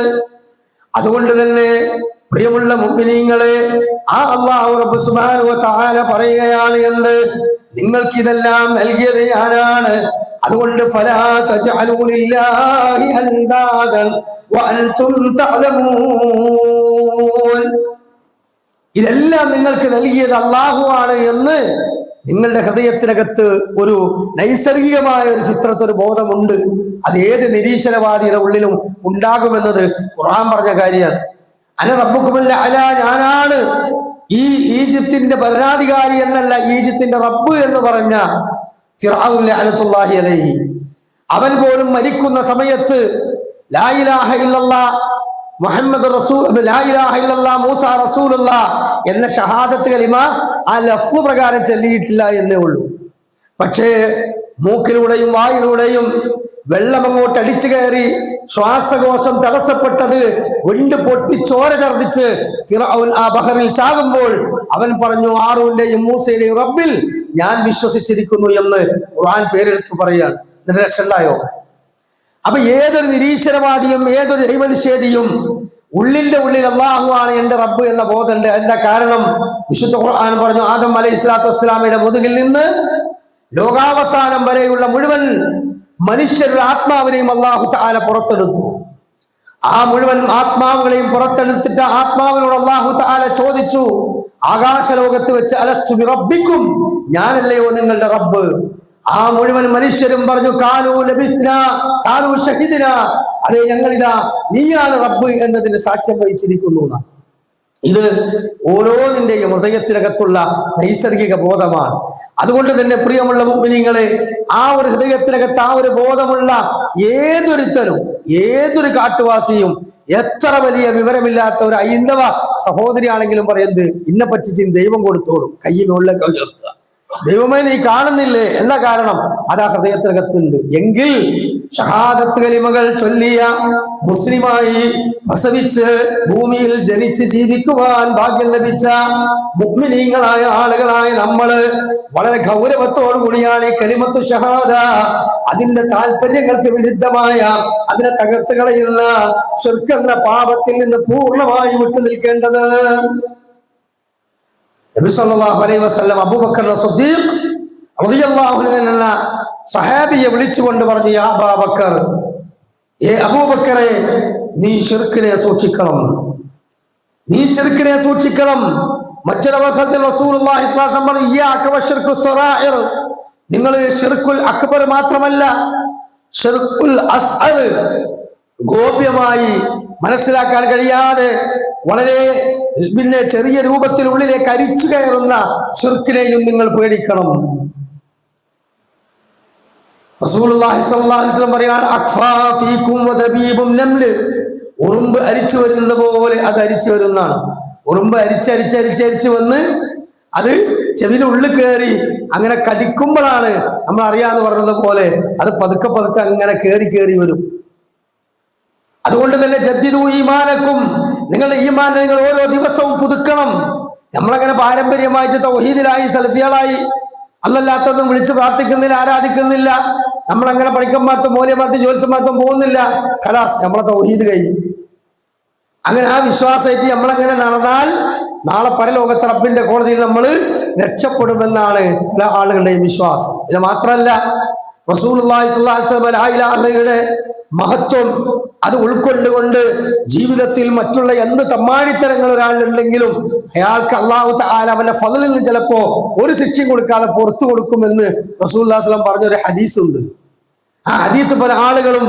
അതുകൊണ്ട് തന്നെ പ്രിയമുള്ള മുഅ്മിനീങ്ങളെ, ആ അല്ലാഹു റബ്ബ് സുബ്ഹാനഹു വ തആല പറയുകയാണ്, എന്ത്? നിങ്ങൾക്ക് ഇതെല്ലാം നൽകിയത് ഞാനാണ്. അതുകൊണ്ട് ഫലാ തജ്അലൂ ലില്ലാഹി അൻദാദൻ വഅൻതും തഅലമൂൻ. ഇതെല്ലാം നിങ്ങൾക്ക് നൽകിയത് അല്ലാഹു ആണ് എന്ന് നിങ്ങളുടെ ഹൃദയത്തിനകത്ത് ഒരു നൈസർഗികമായ ഒരു ഫിത്രത്ത്, ഒരു ബോധമുണ്ട്. അത് ഏത് നിരീശ്വരവാദിയുടെ ഉള്ളിലും ഉണ്ടാകുമെന്നത് ഖുർആൻ പറഞ്ഞ കാര്യമാണ്. അന റബ്ബുക്കുമുൽ അഅല, ഞാനാണ് ഈ ഈജിപ്തിന്റെ ഭരണാധികാരി എന്നല്ല, ഈജിപ്തിന്റെ റബ്ബ് എന്ന് പറഞ്ഞ ഫിർഔൻ ലഅനത്തുല്ലാഹി അലൈഹി, അവൻ പോലും മരിക്കുന്ന സമയത്ത് ലാ ഇലാഹ ഇല്ലല്ലാഹ് മുഹമ്മദ് റസൂൽ, ലാ ഇലാഹ ഇല്ലല്ലാഹ് മൂസ റസൂലുള്ളാഹ് എന്ന ഷഹാദത്ത് കലിമ ആ ലഫ്ള് പ്രകാരം ചൊല്ലിയിട്ടില്ല എന്നേ ഉള്ളൂ. പക്ഷേ മൂക്കിലൂടെയും വായിലൂടെയും വെള്ളം അങ്ങോട്ട് അടിച്ചു കയറി ശ്വാസകോശം തടസ്സപ്പെട്ടത് വിണ്ട് പൊട്ടി ചോര ഛർദിച്ച് ഫിർഔൻ ആ ബഹറിൽ ചാകുമ്പോൾ അവൻ പറഞ്ഞു, ഹാറൂന്റെയും മൂസയുടെയും റബ്ബിൽ ഞാൻ വിശ്വസിച്ചിരിക്കുന്നു എന്ന് ഖുർആൻ പേരെടുത്ത് പറയുകയാണ്. ഇതിന്റെ രക്ഷണ്ടായോ? അപ്പൊ ഏതൊരു നിരീശ്വരവാദിയും ഏതൊരു ദൈവനിഷേധിയും ഉള്ളിന്റെ ഉള്ളിൽ അല്ലാഹു ആണ് എന്റെ റബ്ബ് എന്ന ബോധമുണ്ട്. എന്താ കാരണം? വിശുദ്ധ ഖുർആൻ പറഞ്ഞു, ആദം അലൈഹി സ്വലാത്തു വസ്സലാമയുടെ മുതുകിൽ നിന്ന് ലോകാവസാനം വരെയുള്ള മുഴുവൻ മനുഷ്യരുടെ ആത്മാവിനെയും അല്ലാഹു തആല പുറത്തെടുത്തു. ആ മുഴുവൻ ആത്മാവുകളെയും പുറത്തെടുത്തിട്ട് ആത്മാവിനോട് അല്ലാഹു തആല ചോദിച്ചു, ആകാശലോകത്ത് വെച്ച് അലസ്തു ബിറബ്ബിക്കും, ഞാനല്ലയോ നിങ്ങളുടെ റബ്ബ്? ആ മുഴുവൻ മനുഷ്യരും പറഞ്ഞു, കാലൂ ലബിസ്നാ കാലൂ ഷഹിദ്നാ, അതെ ഞങ്ങളിതാ നീയാണ് റബ്ബ് എന്നതിന് സാക്ഷ്യം വഹിച്ചിരിക്കുന്നു. ഇത് ഓരോന്നിന്റെയും ഹൃദയത്തിനകത്തുള്ള നൈസർഗിക ബോധമാണ്. അതുകൊണ്ട് തന്നെ പ്രിയമുള്ള മുഅ്മിനീങ്ങളെ, ആ ഒരു ഹൃദയത്തിനകത്ത് ആ ഒരു ബോധമുള്ള ഏതൊരുത്തനും ഏതൊരു കാട്ടുവാസിയും എത്ര വലിയ വിവരമില്ലാത്ത ഒരു ഹൈന്ദവ സഹോദരിയാണെങ്കിലും പറയുന്നത്, ഇന്നെ പറ്റിച്ച് ദൈവം കൊടുത്തോളും, കയ്യിൽ ഉള്ളിലേക്ക് ഉയർത്തുക. ദൈവമേ നീ കാണുന്നില്ലേ? എന്താ കാരണം? അതാ ഹൃദയത്തിനകത്തുണ്ട്. എങ്കിൽ ഷഹാദത്ത് കലിമകൾ ചൊല്ലിയ മുസ്ലിമായി പ്രസവിച്ച് ഭൂമിയിൽ ജനിച്ച് ജീവിക്കുവാൻ ഭാഗ്യം ലഭിച്ച മുഅ്മിനീങ്ങളായ ആളുകളായ നമ്മള് വളരെ ഗൗരവത്തോടു കൂടിയാണ് ഈ കലിമത്തു ഷഹാദ, അതിന്റെ താല്പര്യങ്ങൾക്ക് വിരുദ്ധമായ, അതിനെ തകർത്ത് കളയുന്ന ശിർക്ക് എന്ന പാപത്തിൽ നിന്ന് പൂർണ്ണമായി വിട്ടു നിൽക്കേണ്ടത്. നബി സല്ലല്ലാഹു അലൈഹി വസല്ലം അബൂബക്കർ സിദ്ദീഖ് റളിയല്ലാഹു അൻഹു എന്ന സഹാബിയെ വിളിച്ചുകൊണ്ട് പറഞ്ഞു, യാ അബൂബക്കർ, അബൂബക്കറെ, നീ ശിർക്കിനെ സൂക്ഷിക്കണം, നീ ശിർക്കിനെ സൂക്ഷിക്കണം. മറ്റൊരവസരത്തിൽ റസൂലുള്ളാഹി സ്വല്ലല്ലാഹു അലൈഹി വസല്ലം പറഞ്ഞു, ഇയ്യാക വശിർക്കു സറാഇർ, നിങ്ങൾ ശിർക്കുൽ അക്ബർ മാത്രമല്ല, ശിർക്കുൽ അസ്ഗർ, ഗോപ്യമായി മനസ്സിലാക്കാൻ കഴിയാതെ വളരെ ചെറിയ രൂപത്തിൽ ഉള്ളിലേക്ക് അരിച്ചു കയറുന്ന ശിർക്കിനെയും നിങ്ങൾ പേടിക്കണം. റസൂലുള്ളാഹി സ്വല്ലല്ലാഹു അലൈഹി വസല്ലം പറയാണ്, അഖ്ഫാ ഫീകും വദബീബുൻ നംൽ, ഉറുമ്പ് അരിച്ചു വരുന്നത് പോലെ അത് അരിച്ചു വരുന്നതാണ്. ഉറുമ്പ് അരിച്ചരിച്ചരിച്ചരിച്ച് വന്ന് അത് ചെവിയുടെ ഉള്ളിൽ കയറി അങ്ങനെ കടിക്കുമ്പോഴാണ് നമ്മൾ അറിയാന്ന് പറഞ്ഞത് പോലെ അത് പതുക്കെ പതുക്കെ അങ്ങനെ കയറി വരും. അതുകൊണ്ട് തന്നെ ജദ്ദിദു ഈമാനക്കും, നിങ്ങളുടെ ഈമാൻ നിങ്ങൾ ഓരോ ദിവസവും പുതുക്കണം. നമ്മളങ്ങനെ പാരമ്പര്യമായിട്ട് തൗഹീദിലായി സലഫികളായി അല്ലല്ലാത്തതും വിളിച്ച് പ്രാർത്ഥിക്കുന്നില്ല, ആരാധിക്കുന്നില്ല. നമ്മളങ്ങനെ പണിക്കന്മാർത്തും മൂല്യമാർത്തും ജ്യോത്സ്യന്മാർത്തും പോകുന്നില്ല. ഖലാസ്, നമ്മളെ തൗഹീദ് കഴിഞ്ഞു. അങ്ങനെ ആ വിശ്വാസമായിട്ട് നമ്മളങ്ങനെ നടന്നാൽ നാളെ പരലോകത്ത് റബ്ബിന്റെ കോടതിയിൽ നമ്മൾ രക്ഷപ്പെടുമെന്നാണ് പല ആളുകളുടെയും വിശ്വാസം. ഇത് മാത്രമല്ല, റസൂലുള്ളാഹി സ്വല്ലല്ലാഹു അലൈഹി വസല്ലം ലാ ഇലാഹ ഇല്ലല്ലയുടെ മഹത്വം അത് ഉൾക്കൊണ്ടുകൊണ്ട് ജീവിതത്തിൽ മറ്റുള്ള എന്ത് തമ്മാടിത്തരങ്ങൾ ഒരാളുണ്ടെങ്കിലും അയാൾക്ക് അല്ലാഹു തആല അവന്റെ ഫളലിൽ നിന്ന് ചിലപ്പോ ഒരു ശിക്ഷയും കൊടുക്കാതെ പുറത്തു കൊടുക്കുമെന്ന് റസൂലുള്ളാഹി സ്വല്ലല്ലാഹു അലൈഹി വസല്ലം പറഞ്ഞൊരു ഹദീസുണ്ട്. ആ ഹദീസ് പല ആളുകളും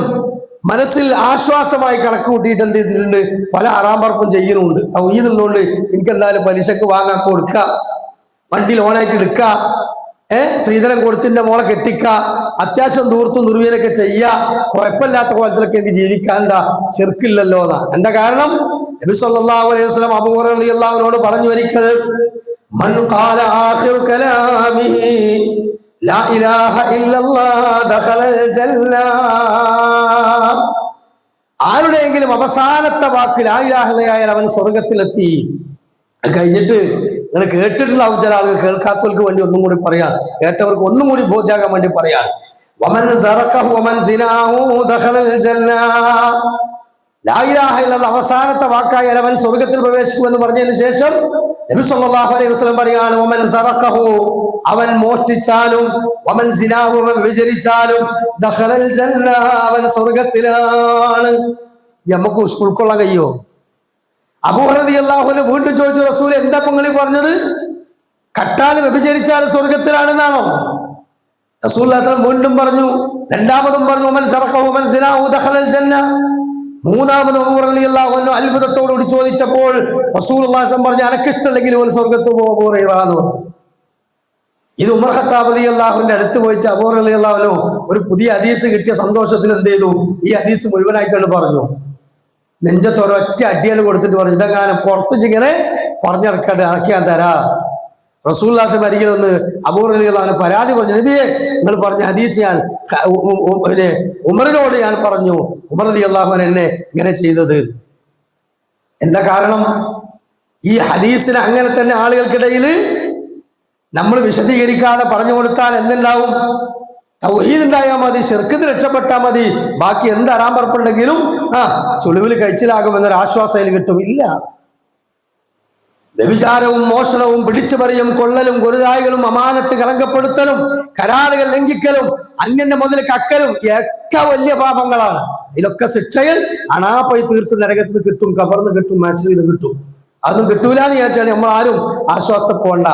മനസ്സിൽ ആശ്വാസമായി കണക്ക് കൂട്ടിയിട്ട് എന്ത് ചെയ്തിട്ടുണ്ട്, പല ഹറാം പറപ്പും ചെയ്യുന്നുണ്ട്. തൗഹീദുള്ളതുകൊണ്ട് എനിക്ക് എന്തായാലും പലിശക്ക് വാങ്ങാൻ കൊടുക്ക, വണ്ടി ലോണായിട്ട് എടുക്ക, സ്ത്രീധനം കൊടുത്തിന്റെ മോളെ കെട്ടിക്ക, അത്യാവശ്യം ദൂർത്തും നിർവീനൊക്കെ ചെയ്യുക, കുഴപ്പമില്ലാത്ത കോലത്തിലൊക്കെ എനിക്ക് ജീവിക്കാണ്ട, ശിർക്കില്ലല്ലോ എന്നാ. എന്താ കാരണം? നബി സല്ലല്ലാഹു അലൈഹി വസല്ലം അബൂ ഹുറൈറ റളിയല്ലാഹു അൻഹു പറഞ്ഞു ഒരിക്കൽ, മൻ ഖാല ആഖിറു കലാമിഹി ലാ ഇലാഹ ഇല്ലല്ലാഹ് ദഖലൽ ജന്ന, ആരുടെയെങ്കിലും അവസാനത്തെ വാക്ക് ലാ ഇലാഹ ഇല്ലല്ലാഹ് അവൻ സ്വർഗത്തിലെത്തി. കഴിഞ്ഞിട്ട് നിങ്ങൾ കേട്ടിട്ടുണ്ടാവും, ചില ആളുകൾ കേൾക്കാത്തവർക്ക് വേണ്ടി ഒന്നും കൂടി പറയാം, കേട്ടവർക്ക് ഒന്നും കൂടി ബോധ്യാകാൻ വേണ്ടി പറയാം. വമൻ സറഖഹു വമൻ സിനാഹു ദഖലൽ ജന്ന, ലാ ഇലാഹ ഇല്ലല്ലാഹ് അവസാനത്തെ വാക്കായാൽ അവൻ സ്വർഗത്തിൽ പ്രവേശിക്കുമെന്ന് പറഞ്ഞതിന് ശേഷം നബി സല്ലല്ലാഹു അലൈഹി വസല്ലം പറയാണ്, വമൻ സറഖഹു, അവൻ മോഷ്ടിച്ചാലും, വമൻ സിനാഹു, അവൻ വ്യഭിചരിച്ചാലും ദഖലൽ ജന്ന, അവൻ സ്വർഗത്തിലാണ്. നമുക്ക് ഉൾക്കൊള്ളാൻ കഴിയോ? അബൂ ഹുറൈറ റളിയല്ലാഹു അൻഹു വീണ്ടും ചോദിച്ചു, റസൂൽ എന്താ നിങ്ങൾ പറഞ്ഞത്? കട്ടാലും വ്യഭിചരിച്ചാലും സ്വർഗത്തിലാണെന്നാണോ? റസൂലുള്ളാഹി സ്വല്ലല്ലാഹു അലൈഹി വസല്ലം വീണ്ടും പറഞ്ഞു, രണ്ടാമതും പറഞ്ഞു, വമൻ സറഖഹു വമൻ സിനാഹു ദഖലൽ ജന്ന. മൂന്നാമത് അബൂ ഹുറൈറ റളിയല്ലാഹു അൻഹു അത്ഭുതത്തോടുകൂടി ചോദിച്ചപ്പോൾ റസൂലുള്ളാഹി സ്വല്ലല്ലാഹു അലൈഹി വസല്ലം പറഞ്ഞു, അനക്കിഷ്ടല്ലെങ്കിൽ ഒരു സ്വർഗത്ത് പോകും അബൂ ഹുറൈറ എന്ന് പറഞ്ഞു. ഇത് ഉമർ ഖത്താബ് റളിയല്ലാഹുവിന്റെ അടുത്ത് പോയിട്ട് അബൂ ഹുറൈറ റളിയല്ലാഹു അൻഹു ഒരു പുതിയ ഹദീസ് കിട്ടിയ സന്തോഷത്തിൽ എന്ത് ചെയ്തു, ഈ ഹദീസ് മുഴുവനായിട്ടാണ് പറഞ്ഞു. നെഞ്ചത്ത് ഒരൊറ്റ അടിയാണ് കൊടുത്തിട്ട് പറഞ്ഞു, ഇതെങ്ങാനും പുറത്ത് ഇങ്ങനെ പറഞ്ഞിറക്കാണ്ട് ഇറക്കി ഞാൻ തരാ. റസൂലുള്ളാഹി സ്വല്ലല്ലാഹു അലൈഹി വസല്ലം അബൂ ഹുറൈറ റളിയല്ലാഹു അൻഹു പരാതി പറഞ്ഞു, നബിയെ നിങ്ങൾ പറഞ്ഞ ഹദീസ് ഞാൻ ഉമറിനോട് ഞാൻ പറഞ്ഞു, ഉമർ റളിയല്ലാഹു അൻഹു എന്നെ ഇങ്ങനെ ചെയ്തത്. എന്താ കാരണം? ഈ ഹദീസിന് അങ്ങനെ തന്നെ ആളുകൾക്കിടയിൽ നമ്മൾ വിശദീകരിക്കാതെ പറഞ്ഞു കൊടുത്താൽ എന്തുണ്ടാവും? തൗഹീദ് ഉണ്ടായാൽ മതി, ശിർക്കിന് രക്ഷപ്പെട്ടാൽ മതി, ബാക്കി എന്ത് ഹറാം പറപ്പുണ്ടെങ്കിലും ചുളിവിൽ കഴിച്ചിലാകുമെന്നൊരു ആശ്വാസം കിട്ടും. ഇല്ല, വ്യഭിചാരവും മോഷണവും പിടിച്ചുപറിയും കൊള്ളലും ഗുരുതായികളും അമാനത്ത് കളങ്കപ്പെടുത്തലും കരാറുകൾ ലംഘിക്കലും അന്യന്റെ മുതൽ കക്കലും ഒക്കെ വലിയ പാപങ്ങളാണ്. ഇതിലൊക്കെ ശിക്ഷയിൽ അണാപ്പൈ തീർത്ത് നരകത്തിന് കിട്ടും, കബർന്ന് കിട്ടും, മാച്ചിന്ന് കിട്ടും. അതൊന്നും കിട്ടൂലെന്ന് വിചാരിച്ചാൽ നമ്മൾ ആരും ആശ്വാസപ്പെടേണ്ട.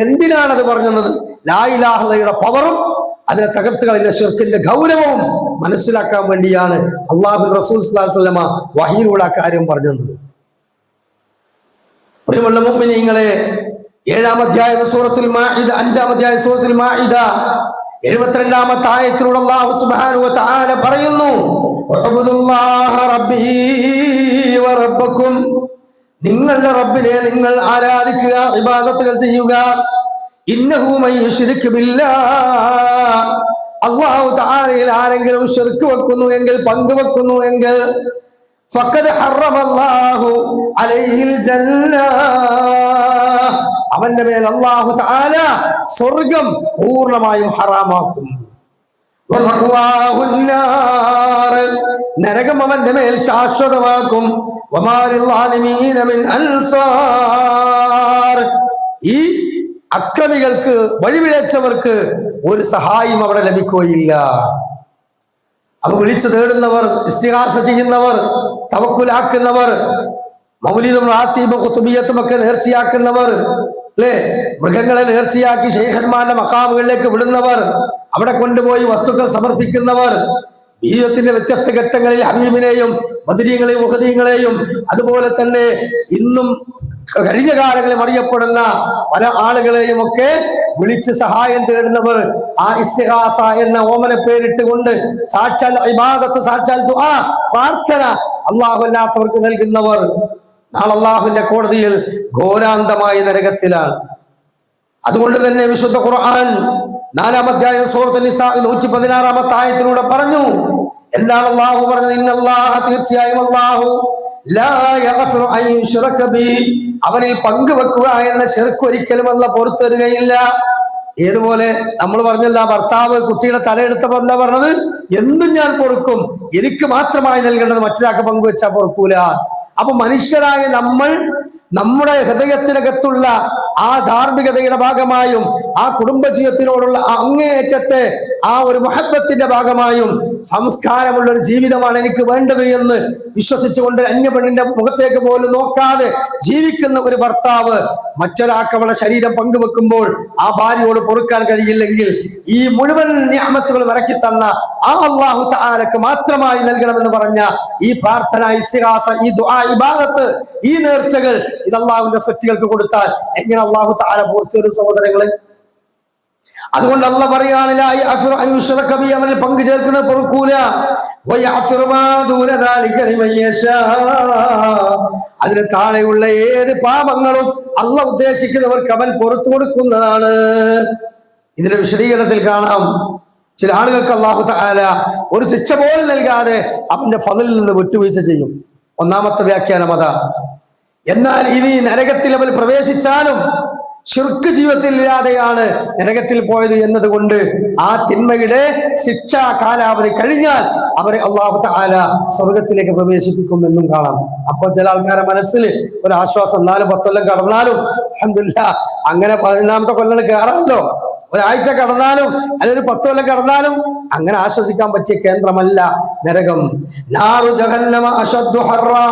എന്തിനാണത് പറഞ്ഞത്? ലാ ഇലാഹ ഇല്ലല്ലയുടെ പവറും അതിനെ തകർത്ത് കളയുന്ന ശിർക്കിന്റെ ഗൗരവവും മനസ്സിലാക്കാൻ വേണ്ടിയാണ് അല്ലാഹു റസൂൽ സ്വല്ലല്ലാഹു അലൈഹി വസല്ലം വഹയിലൂടെ ആ കാര്യം പറഞ്ഞത്. പ്രിയമുള്ള മുഅ്മിനീങ്ങളെ, 7-ാം അധ്യായം സൂറത്തുൽ മാഇദ, 5-ാം അധ്യായം സൂറത്തുൽ മാഇദ 72-ാമത്തെ ആയത്തിലൂടെ അല്ലാഹു സുബ്ഹാനഹു വ തആല പറയുന്നു, ഉഅ്ബുദുല്ലാഹ റബ്ബീ വ റബ്ബക്കും, നിങ്ങളുടെ റബ്ബിനെ നിങ്ങൾ ആരാധിക്കുക, ഇബാദത്തുകൾ ചെയ്യുക. ഇന്നഹു മൻ യുശ്രിക് ബില്ലാഹ്, അല്ലാഹു തആലയിൽ ആരെങ്കിലും ശിർക്ക് വെക്കുന്നു എങ്കിൽ, പങ്കുവെക്കുന്നു എങ്കിൽ, ഫഖദ് ഹറമല്ലാഹു അലൈഹിൽ ജന്ന, അവന്റെ മേൽ അല്ലാഹു തആല സ്വർഗ്ഗം പൂർണ്ണമായും ഹറാമാക്കും. നരകം അവന്റെ മേൽ ശാശ്വതമാക്കും. ഈ അക്രമികൾക്ക്, വഴിപിഴച്ചവർക്ക് ഒരു സഹായം അവിടെ ലഭിക്കുകയില്ല. അവ വിളിച്ചു തേടുന്നവർ, ഇസ്തിഗാസ ചെയ്യുന്നവർ, തവക്കുലാക്കുന്നവർ, മൗലിദും റാത്തീബും ഖുതുബിയത്തും ഒക്കെ നേർച്ചയാക്കുന്നവർ, അല്ലേ, മൃഗങ്ങളെ നേർച്ചയാക്കി ശൈഖന്മാരുടെ മഖാമുകളിലേക്ക് വിടുന്നവർ, അവിടെ കൊണ്ടുപോയി വസ്തുക്കൾ സമർപ്പിക്കുന്നവർ, ജീവിതത്തിന്റെ വ്യത്യസ്ത ഘട്ടങ്ങളിൽ ഹബീബിനെയും ബദരീങ്ങളെയും ഉഹദീങ്ങളെയും അതുപോലെ തന്നെ ഇന്നും കഴിഞ്ഞ കാലങ്ങളിൽ അറിയപ്പെടുന്ന പല ആളുകളെയും ഒക്കെ വിളിച്ച് സഹായം തേടുന്നവർ, ആ ഇസ്തിഗാസ എന്ന ഓമന പേരിട്ടുകൊണ്ട് സാക്ഷാൽ ഇബാദത്ത്, സാക്ഷാൽ ദുആ, പ്രാർത്ഥന അല്ലാഹു അല്ലാത്തവർക്ക് നൽകുന്നവർ നാളെ അല്ലാഹുവിന്റെ കോടതിയിൽ ഘോരാന്തമായ നരകത്തിലാണ്. അതുകൊണ്ട് തന്നെ വിശുദ്ധ ഖുർആൻ 4-ാം അധ്യായം സൂറത്തുൽ നിസാ 116-ാമത്തെ ആയത്തിലൂടെ പറഞ്ഞു. എന്താണ് അല്ലാഹു പറഞ്ഞത്? ഇന്നല്ലാഹ, തീർച്ചയായും അല്ലാഹു, ലാ യഗ്ഫിറു അൻ യുശ്റക ബിഹി, അവനിൽ പങ്കുവെക്കുക എന്ന ശിർക്ക് ഒരിക്കലും അല്ലാഹു പുറത്തു തരികയില്ല. ഏതുപോലെ നമ്മൾ പറഞ്ഞല്ല, ഭർത്താവ് കുട്ടിയുടെ തലയെടുത്തപ്പോ എന്താ പറഞ്ഞത്? എന്തും ഞാൻ പൊറുക്കും, എനിക്ക് മാത്രമായി നൽകേണ്ടത് മറ്റൊരാൾക്ക് പങ്കുവെച്ചാൽ പൊറുക്കൂല. അപ്പൊ മനുഷ്യരായ നമ്മൾ നമ്മുടെ ഹൃദയത്തിനകത്തുള്ള ആ ധാർമ്മികതയുടെ ഭാഗമായും ആ കുടുംബജീവിതത്തിനോടുള്ള അങ്ങേയറ്റത്തെ ആ ഒരു മുഹബ്ബത്തിന്റെ ഭാഗമായും സംസ്കാരമുള്ള ഒരു ജീവിതമാണ് എനിക്ക് വേണ്ടത് എന്ന് വിശ്വസിച്ചുകൊണ്ട് അന്യപെണ്ണിന്റെ മുഖത്തേക്ക് പോലും നോക്കാതെ ജീവിക്കുന്ന ഒരു ഭർത്താവ് മറ്റൊരാൾക്ക് അവളുടെ ശരീരം പങ്കുവെക്കുമ്പോൾ ആ ഭാര്യയോട് പൊറുക്കാൻ കഴിയില്ലെങ്കിൽ, ഈ മുഴുവൻ നിഅമത്തുകൾ ഇറക്കി തന്ന ആ അല്ലാഹു തആലക്ക് മാത്രമായി നൽകണമെന്ന് പറഞ്ഞ ഈ പ്രാർത്ഥന, ഇസ്തിഗാസ, ഈ ദുആ, ഇബാദത്ത്, ഈ നേർച്ചകൾ ഇത് അല്ലാഹുവിന്റെ സൃഷ്ടികൾക്ക് കൊടുത്താൽ എങ്ങനെ അല്ലാഹു തആല പൂർത്തിയൊരു സഹോദരങ്ങളെ? അതുകൊണ്ട് അല്ലാഹ് പറയാണ്, ലാ യഗ്ഫിറു അൻ യുശ്റക ബിഹി, അവനിൽ പങ്കു ചേർക്കുന്നത് പൊറുക്കൂല. വയഗ്ഫിറു മാ ദൂന ദാലിക ലിമൻ യശാ, അതിന് താഴെയുള്ള ഏത് പാപങ്ങളും അല്ലാഹ് ഉദ്ദേശിക്കുന്നവർക്ക് അവൻ പുറത്തു കൊടുക്കുന്നതാണ്. ഇതിന്റെ വിശദീകരണത്തിൽ കാണാം, ചില ആളുകൾക്ക് അല്ലാഹു തആല ഒരു ശിക്ഷ പോലും നൽകാതെ അവന്റെ ഫളിൽ നിന്ന് വിട്ടുവീഴ്ച ചെയ്യും. ഒന്നാമത്തെ വ്യാഖ്യാനം അതാണ്. എന്നാൽ ഇനി നരകത്തിൽ അവൻ പ്രവേശിച്ചാലും ശിർക്ക് ജീവിതത്തിൽ ഇല്ലാതെയാണ് നരകത്തിൽ പോയത് എന്നതുകൊണ്ട് ആ തിന്മയുടെ ശിക്ഷാ കാലാവധി കഴിഞ്ഞാൽ അവരെ അല്ലാഹു തആല സ്വർഗത്തിലേക്ക് പ്രവേശിപ്പിക്കും എന്നും കാണാം. അപ്പോൾ ചില ആൾക്കാരുടെ മനസ്സിൽ ഒരു ആശ്വാസം, 4-10 കൊല്ലം കടന്നാലും അൽഹംദുലില്ലാഹ്, അങ്ങനെ 11-ാമത്തെ കൊല്ലം കയറാമല്ലോ, ഒരാഴ്ച കടന്നാലും അല്ലെങ്കിൽ ഒരു 10 കൊല്ലം കടന്നാലും അങ്ങനെ ആശ്വസിക്കാൻ പറ്റിയ കേന്ദ്രമല്ല നരകം. നാറു ജഹന്നമ അശദ്ദു ഹർറാ,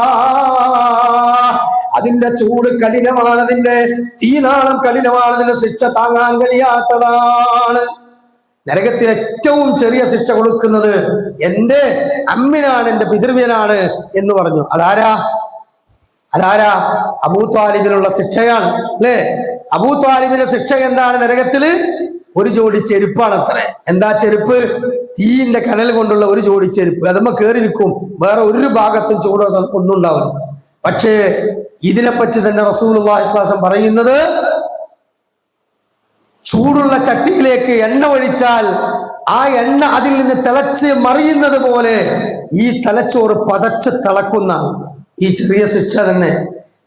അതിന്റെ ചൂട് കഠിനമാണ്, അതിന്റെ തീനാളം കഠിനമാണ്, അതിന്റെ ശിക്ഷ താങ്ങാൻ കഴിയാത്തതാണ്. നരകത്തിൽ ഏറ്റവും ചെറിയ ശിക്ഷ കൊടുക്കുന്നത് എന്റെ അമ്മിനാണ്, എന്റെ പിതൃവ്യനാണ് എന്ന് പറഞ്ഞു. അതാരാ? അബൂ ത്വാലിബിനുള്ള ശിക്ഷയാണ്, അല്ലേ? അബൂ ത്വാലിബിന്റെ ശിക്ഷ എന്താണ് നരകത്തില്? ഒരു ജോഡി ചെരുപ്പാണ് അത്രേ. എന്താ ചെരുപ്പ്? തീയിന്റെ കനൽ കൊണ്ടുള്ള ഒരു ജോഡി ചെരുപ്പ്. അതുമ്മ കയറി നിൽക്കും, വേറെ ഒരു ഭാഗത്തും ചൂടോ ഒന്നും ഉണ്ടാവില്ല. പക്ഷേ ഇതിനെപ്പറ്റി തന്നെ റസൂലുള്ളാഹി സ്വല്ലല്ലാഹു അലൈഹി വസല്ലം പറയുന്നത്, ചൂടുള്ള ചട്ടിയിലേക്ക് എണ്ണ ഒഴിച്ചാൽ ആ എണ്ണ അതിൽ നിന്ന് തിളച്ച് മറിയുന്നത് പോലെ ഈ തലച്ചോറ് പതച്ച് തിളക്കുന്ന ഈ ചെറിയ ശിക്ഷ തന്നെ.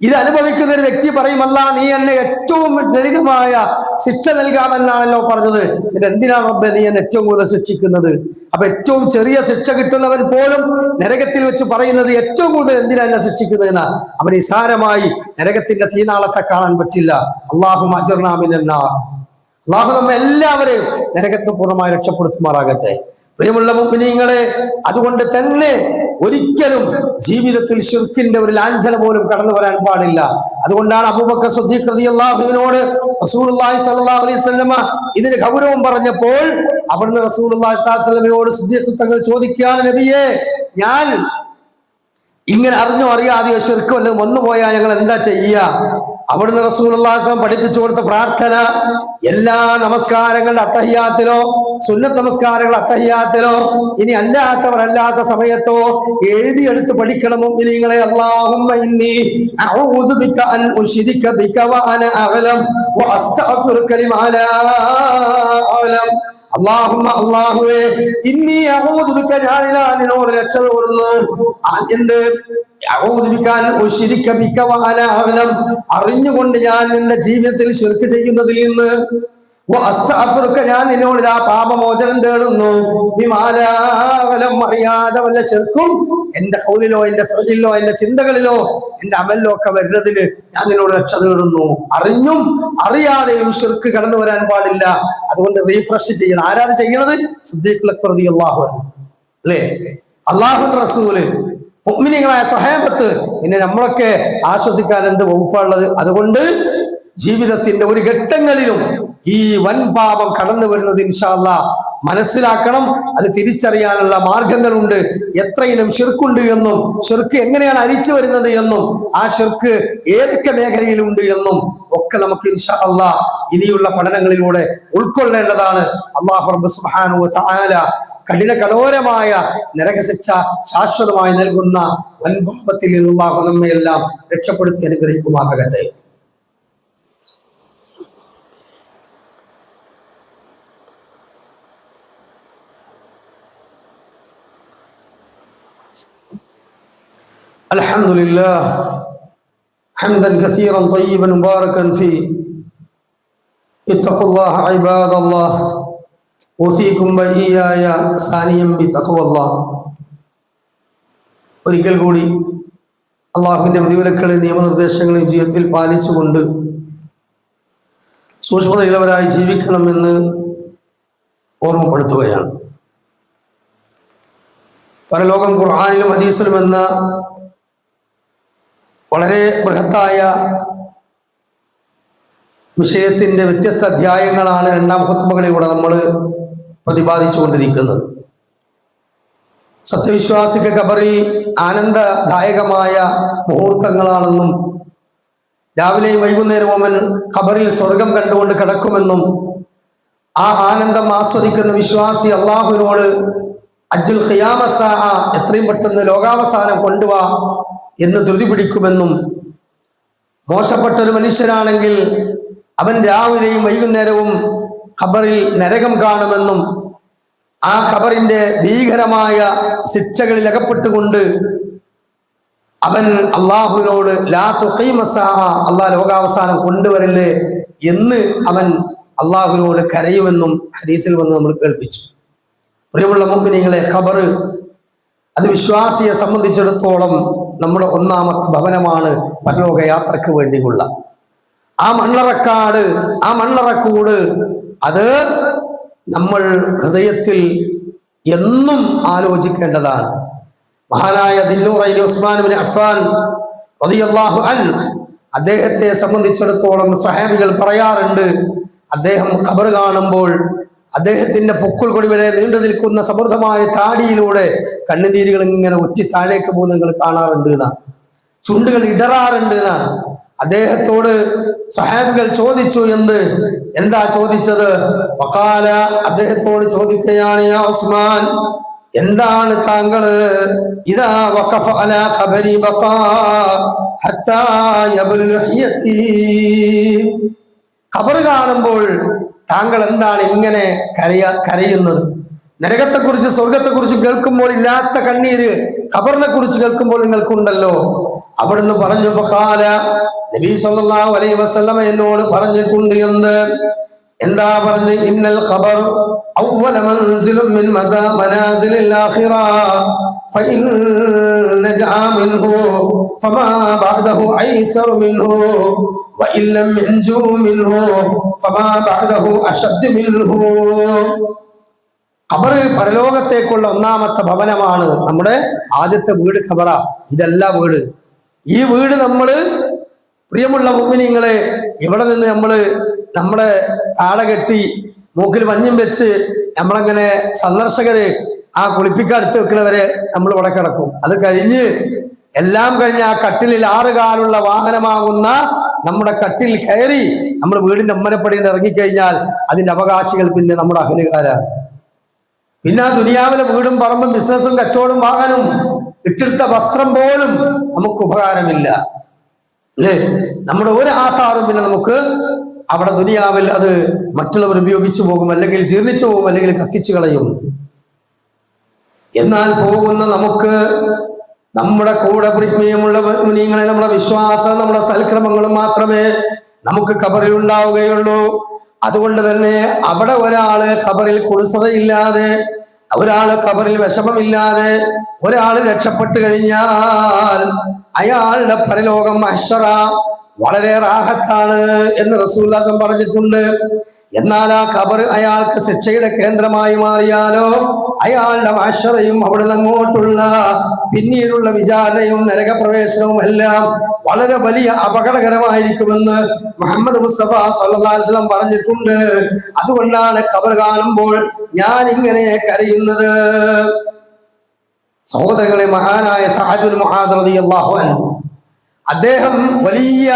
ഇത് അനുഭവിക്കുന്ന ഒരു വ്യക്തി പറയും, അല്ലാ, നീ എന്നെ ഏറ്റവും ലളിതമായ ശിക്ഷ നൽകാമെന്നാണല്ലോ പറഞ്ഞത്, ഇത് എന്തിനാണ് റബ്ബേ നീ എന്നെ ഏറ്റവും കൂടുതൽ ശിക്ഷിക്കുന്നത്? അപ്പൊ ഏറ്റവും ചെറിയ ശിക്ഷ കിട്ടുന്നവൻ പോലും നരകത്തിൽ വെച്ച് പറയുന്നത് ഏറ്റവും കൂടുതൽ എന്തിനാ എന്നെ ശിക്ഷിക്കുന്നതെന്നാ. അവൻ നിസാരമായി നരകത്തിന്റെ തീനാളത്തെ കാണാൻ പറ്റില്ല. അല്ലാഹുമ്മ അജിർനാ മിനൻ നാർ. അല്ലാഹു നമ്മെ എല്ലാവരെയും നരകത്തിന് പൂർണ്ണമായി രക്ഷപ്പെടുത്തുമാറാകട്ടെ. പ്രിയമുള്ള മുഅ്മിനീങ്ങളെ, അതുകൊണ്ട് തന്നെ ഒരിക്കലും ജീവിതത്തിൽ ശിർക്കിന്റെ ഒരു ലാഞ്ചന പോലും കടന്നു വരാൻ പാടില്ല. അതുകൊണ്ടാണ് അബൂബക്കർ സിദ്ദീഖ് റളിയല്ലാഹു അൻഹുവിനോട് റസൂലുള്ളാഹി സ്വല്ലല്ലാഹു അലൈഹി വസല്ലമ ഇതിന് ഗൗരവം പറഞ്ഞപ്പോൾ അവിടുന്ന് റസൂലുള്ളാഹി സ്വല്ലല്ലാഹു അലൈഹി വസല്ലമയോട് സിദ്ദീഖ് തങ്ങൾ ചോദിക്കുകയാണ്, നബിയേ, ഞാൻ ഇങ്ങനെ അറിഞ്ഞോ അറിയാതെയോ ശിർക്ക് വല്ലതും വന്നുപോയാൽ ഞങ്ങൾ എന്താ ചെയ്യുക? അവിടുന്ന് റസൂലുള്ളാഹി സ്വല്ലല്ലാഹു അലൈഹി വസല്ലം പഠിപ്പിച്ചു കൊടുത്ത പ്രാർത്ഥന എല്ലാ നമസ്കാരങ്ങളുടെ അത്തഹിയാത്തിലോ, സുന്നത്ത് നമസ്കാരങ്ങളുടെ അത്തഹിയാത്തിലോ, ഇനി അല്ലാത്ത സമയത്തോ എഴുതിയെടുത്ത് പഠിക്കണം മുഅ്മിനീങ്ങളെ. അല്ലാഹുമ്മ ഇന്നി അഊദു ബിക അൻ ഉശ്രിക ബിക വ അന അഅലം വ അസ്തഗ്ഫിറുക ലിമാ ലാ അഅലം. അല്ലാഹുവേ ഇന്നി അഊദു ബിക, ഞാൻ നിന്നോട് രക്ഷ തേടുന്നു. അറിഞ്ഞുകൊണ്ട് ഞാൻ നിന്റെ ജീവിതത്തിൽ ശിർക്ക് ചെയ്യുന്നതിൽ നിന്ന്, ഞാൻ നിന്നോട് ആ പാപമോചനം തേടുന്നു. അറിയാതെ വല്ല ശിർക്കും എന്റെ ഖൗലിലോ എന്റെ ഫഅലിലോ എന്റെ ചിന്തകളിലോ എന്റെ അമലിലോ ഒക്കെ വരുന്നതിന് ഞാൻ നിന്നോട് രക്ഷ തേടുന്നു. അറിഞ്ഞും അറിയാതെയും ശിർക്ക് കടന്നു വരാൻ പാടില്ല. അതുകൊണ്ട് റീഫ്രഷ് ചെയ്യണം. ആരാണ് ചെയ്യണത്? സിദ്ദീഖുൽ അക്ബർ റളിയല്ലാഹു അൻഹു അല്ലേ, അല്ലാഹുവിന്റെ റസൂല്, മുഅ്മിനീങ്ങളായ സ്വഹാബത്ത്. പിന്നെ നമ്മളൊക്കെ ആശ്വസിക്കാൻ എന്ത് വകുപ്പാണുള്ളത്? അതുകൊണ്ട് ജീവിതത്തിന്റെ ഒരു ഘട്ടങ്ങളിലും ഈ വൻ പാപം കടന്നു വരുന്നത് ഇൻഷാ അല്ലാഹ് മനസ്സിലാക്കണം. അത് തിരിച്ചറിയാനുള്ള മാർഗങ്ങളുണ്ട്. എത്രയിലും ശിർക്കുണ്ട് എന്നും ശിർക്ക് എങ്ങനെയാണ് അരിച്ചു വരുന്നത് എന്നും ആ ശിർക്ക് ഏതൊക്കെ മേഖലയിലുണ്ട് എന്നും ഒക്കെ നമുക്ക് ഇൻഷാ അല്ലാഹ് ഇനിയുള്ള പഠനങ്ങളിലൂടെ ഉൾക്കൊള്ളേണ്ടതാണ്. അല്ലാഹു റബ്ബ് സുബ്ഹാനഹു വ തആല കഠോരമായ നരകശിക്ഷ ശാശ്വതമായി നൽകുന്ന വൻപാപത്തിൽ നിന്നുള്ള നമ്മയെല്ലാം രക്ഷപ്പെടുത്തി അനുഗ്രഹിക്കുമാറാകട്ടെ. അൽഹംദുലില്ലാഹ് ഹംദൻ കസീറൻ തയ്യിബൻ മുബാറകൻ ഫീ. ഇത്തഖുല്ലാഹ ഇബാദല്ലാഹ് ഒരിക്കൽ കൂടി അള്ളാഹുവിന്റെ വിധിവിലക്കളെ നിയമനിർദ്ദേശങ്ങളെ ജീവിതത്തിൽ പാലിച്ചുകൊണ്ട് സൂക്ഷ്മതയുള്ളവരായി ജീവിക്കണമെന്ന് ഓർമ്മപ്പെടുത്തുകയാണ്. പരലോകം ഖുർആനിലും ഹദീസിലും എന്ന വളരെ ബൃഹത്തായ വിഷയത്തിന്റെ വ്യത്യസ്ത അധ്യായങ്ങളാണ് രണ്ടാം ഖുത്ബകളിലൂടെ നമ്മൾ പ്രതിപാദിച്ചുകൊണ്ടിരിക്കുന്നത്. സത്യവിശ്വാസിക്ക് ഖബറിൽ ആനന്ദദായകമായ മുഹൂർത്തങ്ങളാണെന്നും രാവിലെയും വൈകുന്നേരവും അവൻ ഖബറിൽ സ്വർഗം കണ്ടുകൊണ്ട് കിടക്കുമെന്നും ആ ആനന്ദം ആസ്വദിക്കുന്ന വിശ്വാസി അള്ളാഹുവിനോട് അജ്ജുൽ ഖിയാമ സാഅ, എത്രയും പെട്ടെന്ന് ലോകാവസാനം കൊണ്ടുവാ എന്ന് ധൃതി പിടിക്കുമെന്നും, മോശപ്പെട്ടൊരു മനുഷ്യനാണെങ്കിൽ അവൻ രാവിലെയും വൈകുന്നേരവും ഖബറിൽ നരകം കാണുമെന്നും ആ ഖബറിന്റെ ഭീകരമായ ശിക്ഷകളിൽ അകപ്പെട്ടുകൊണ്ട് അവൻ അള്ളാഹുവിനോട് ലാ തുഖീമ സാഅ, അള്ളാഹ് ലോകാവസാനം കൊണ്ടുവരല്ലേ എന്ന് അവൻ അള്ളാഹുവിനോട് കരയുമെന്നും ഹദീസിൽ വന്ന് നമ്മൾ കേൾപ്പിച്ചു. പ്രിയമുള്ള മുഅ്മിനീങ്ങളെ, ഖബർ അത് വിശ്വാസിയെ സംബന്ധിച്ചിടത്തോളം നമ്മുടെ ഒന്നാമത്തെ ഭവനമാണ്. പരലോക യാത്രക്ക് വേണ്ടിയുള്ള ആ മണ്ണറക്കാട്, ആ മണ്ണറക്കൂട്, അത് നമ്മൾ ഹൃദയത്തിൽ എന്നും ആലോചിക്കേണ്ടതാണ്. മഹാനായ ദിന്നൂറൈൻ ഉസ്മാൻ ഇബ്നു അഫ്ഫാൻ റളിയല്ലാഹു അൻഹു, അദ്ദേഹത്തെ സംബന്ധിച്ചിടത്തോളം സ്വഹാബികൾ പറയാറുണ്ട്, അദ്ദേഹം ഖബർ കാണുമ്പോൾ അദ്ദേഹത്തിന്റെ പൊക്കിൾ കൊടി വരെ നീണ്ടു നിൽക്കുന്ന സമൃദ്ധമായ താടിയിലൂടെ കണ്ണുനീരുകൾ ഇങ്ങനെ ഉച്ചി താഴേക്ക് പോകുന്ന നിങ്ങൾ കാണാറുണ്ട് എന്നാണ്, ചുണ്ടുകൾ ഇടറാറുണ്ട് എന്നാണ്. അദ്ദേഹത്തോട് സഹാബികൾ ചോദിച്ചു, എന്താ ചോദിച്ചത്? വഖാല, അദ്ദേഹത്തോട് ചോദിക്കുകയാണ്, യാ ഉസ്മാൻ, എന്താണ് താങ്കള് ഇദാ വഖഫ അലാ ഖബരി ബഖാ ഹത്താ യബ്ലു ഹിയതി, ഖബർ കാണുമ്പോൾ താങ്കൾ എന്താണ് ഇങ്ങനെ കരയുന്നത്? നരകത്തെക്കുറിച്ച് സ്വർഗത്തെക്കുറിച്ച് കേൾക്കുമ്പോൾ ഇല്ലാത്ത കണ്ണീര് ഖബറിനെ കുറിച്ച് കേൾക്കുമ്പോൾ നിങ്ങൾക്കുണ്ടല്ലോ. അവിടുന്ന് പറഞ്ഞു, ഫഖാല, നബി സല്ലല്ലാഹു അലൈഹി വസല്ലം എന്നോട് പറഞ്ഞിട്ടുണ്ട്. എന്താ പറഞ്ഞു? ഇന്നൽ ഖബർ അവ്വല മൻസിലും മിൻ മനാസിലിൽ ആഖിറ ഫഇൻ നജഅ മിൻഹു ഫമാ ബഅദഹു ഐസറു മിൻഹു വഇൻ ലം യൻജു മിൻഹു ഫമാ ബഅദഹു അശദ്ദു മിൻഹു. ഖബർ പരലോകത്തേക്കുള്ള ഒന്നാമത്തെ ഭവനമാണ്. നമ്മുടെ ആദ്യത്തെ വീട് ഖബറ. ഇതല്ല വീട്. ഈ വീട് നമ്മള്, പ്രിയമുള്ള മുഅ്മിനീങ്ങളെ, ഇവിടെ നിന്ന് നമ്മുടെ താട കെട്ടി മൂക്കിൽ മഞ്ഞും വെച്ച് നമ്മളങ്ങനെ സന്ദർശകര് ആ കുളിപ്പിക്കാൻ എടുത്ത് വെക്കുന്നവരെ നമ്മൾ ഇവിടെ കിടക്കും. അത് കഴിഞ്ഞ് എല്ലാം കഴിഞ്ഞ് ആ കട്ടിലിൽ 6 കാലുള്ള വാഹനമാകുന്ന നമ്മുടെ കട്ടിൽ കയറി നമ്മുടെ വീടിന്റെ അമ്മനപ്പടിയിൽ ഇറങ്ങിക്കഴിഞ്ഞാൽ അതിന്റെ അവകാശികൾ പിന്നെ നമ്മുടെ അഹലുകാരാണ്. പിന്നെ ആ ദുനിയാവിലെ വീടും പറമ്പും ബിസിനസ്സും കച്ചവടം വാങ്ങാനും ഇട്ടെടുത്ത വസ്ത്രം പോലും നമുക്ക് ഉപകാരമില്ല, അല്ലേ? നമ്മുടെ ഒരു ആഹാരം പിന്നെ നമുക്ക് അവിടെ ദുനിയാവിൽ അത് മറ്റുള്ളവർ ഉപയോഗിച്ചു പോകും, അല്ലെങ്കിൽ ജീർണിച്ചു പോകും, അല്ലെങ്കിൽ കത്തിച്ചു കളയും. എന്നാൽ പോകുന്ന നമുക്ക് നമ്മുടെ കൂടെ പ്രിയമുള്ള മുനിങ്ങളെ, നമ്മുടെ വിശ്വാസം, നമ്മുടെ സൽക്രമങ്ങളും മാത്രമേ നമുക്ക് ഖബറിൽ ഉണ്ടാവുകയുള്ളൂ. അതുകൊണ്ട് തന്നെ അവിടെ ഒരാള് ഖബറിൽ കുളിസതയില്ലാതെ, ഒരാള് ഖബറിൽ വിഷമമില്ലാതെ ഒരാൾ രക്ഷപ്പെട്ടു കഴിഞ്ഞാൽ അയാളുടെ പരലോകം മഹ്ശറ വളരെ റാഹത്താണ് എന്ന് റസൂലുള്ളാഹി പറഞ്ഞിട്ടുണ്ട്. എന്നാൽ ആ ഖബർ അയാൾക്ക് ശിക്ഷയുടെ കേന്ദ്രമായി മാറിയാലോ അയാളുടെ മഹ്ശറയും അവിടെ അങ്ങോട്ടുള്ള പിന്നീടുള്ള വിചാരണയും നരകപ്രവേശനവും എല്ലാം വളരെ വലിയ അപകടകരമായിരിക്കുമെന്ന് മുഹമ്മദ് മുസ്തഫ സല്ലല്ലാഹു അലൈഹി വസല്ലം പറഞ്ഞിട്ടുണ്ട്. അതുകൊണ്ടാണ് ഖബർ കാണുമ്പോൾ ഞാൻ ഇങ്ങനെ കരയുന്നത്. സഹോദരങ്ങളെ, മഹാനായ സഅദ് ബിൻ മുആദ് റളിയല്ലാഹു അൻഹു, അദ്ദേഹം വലിയ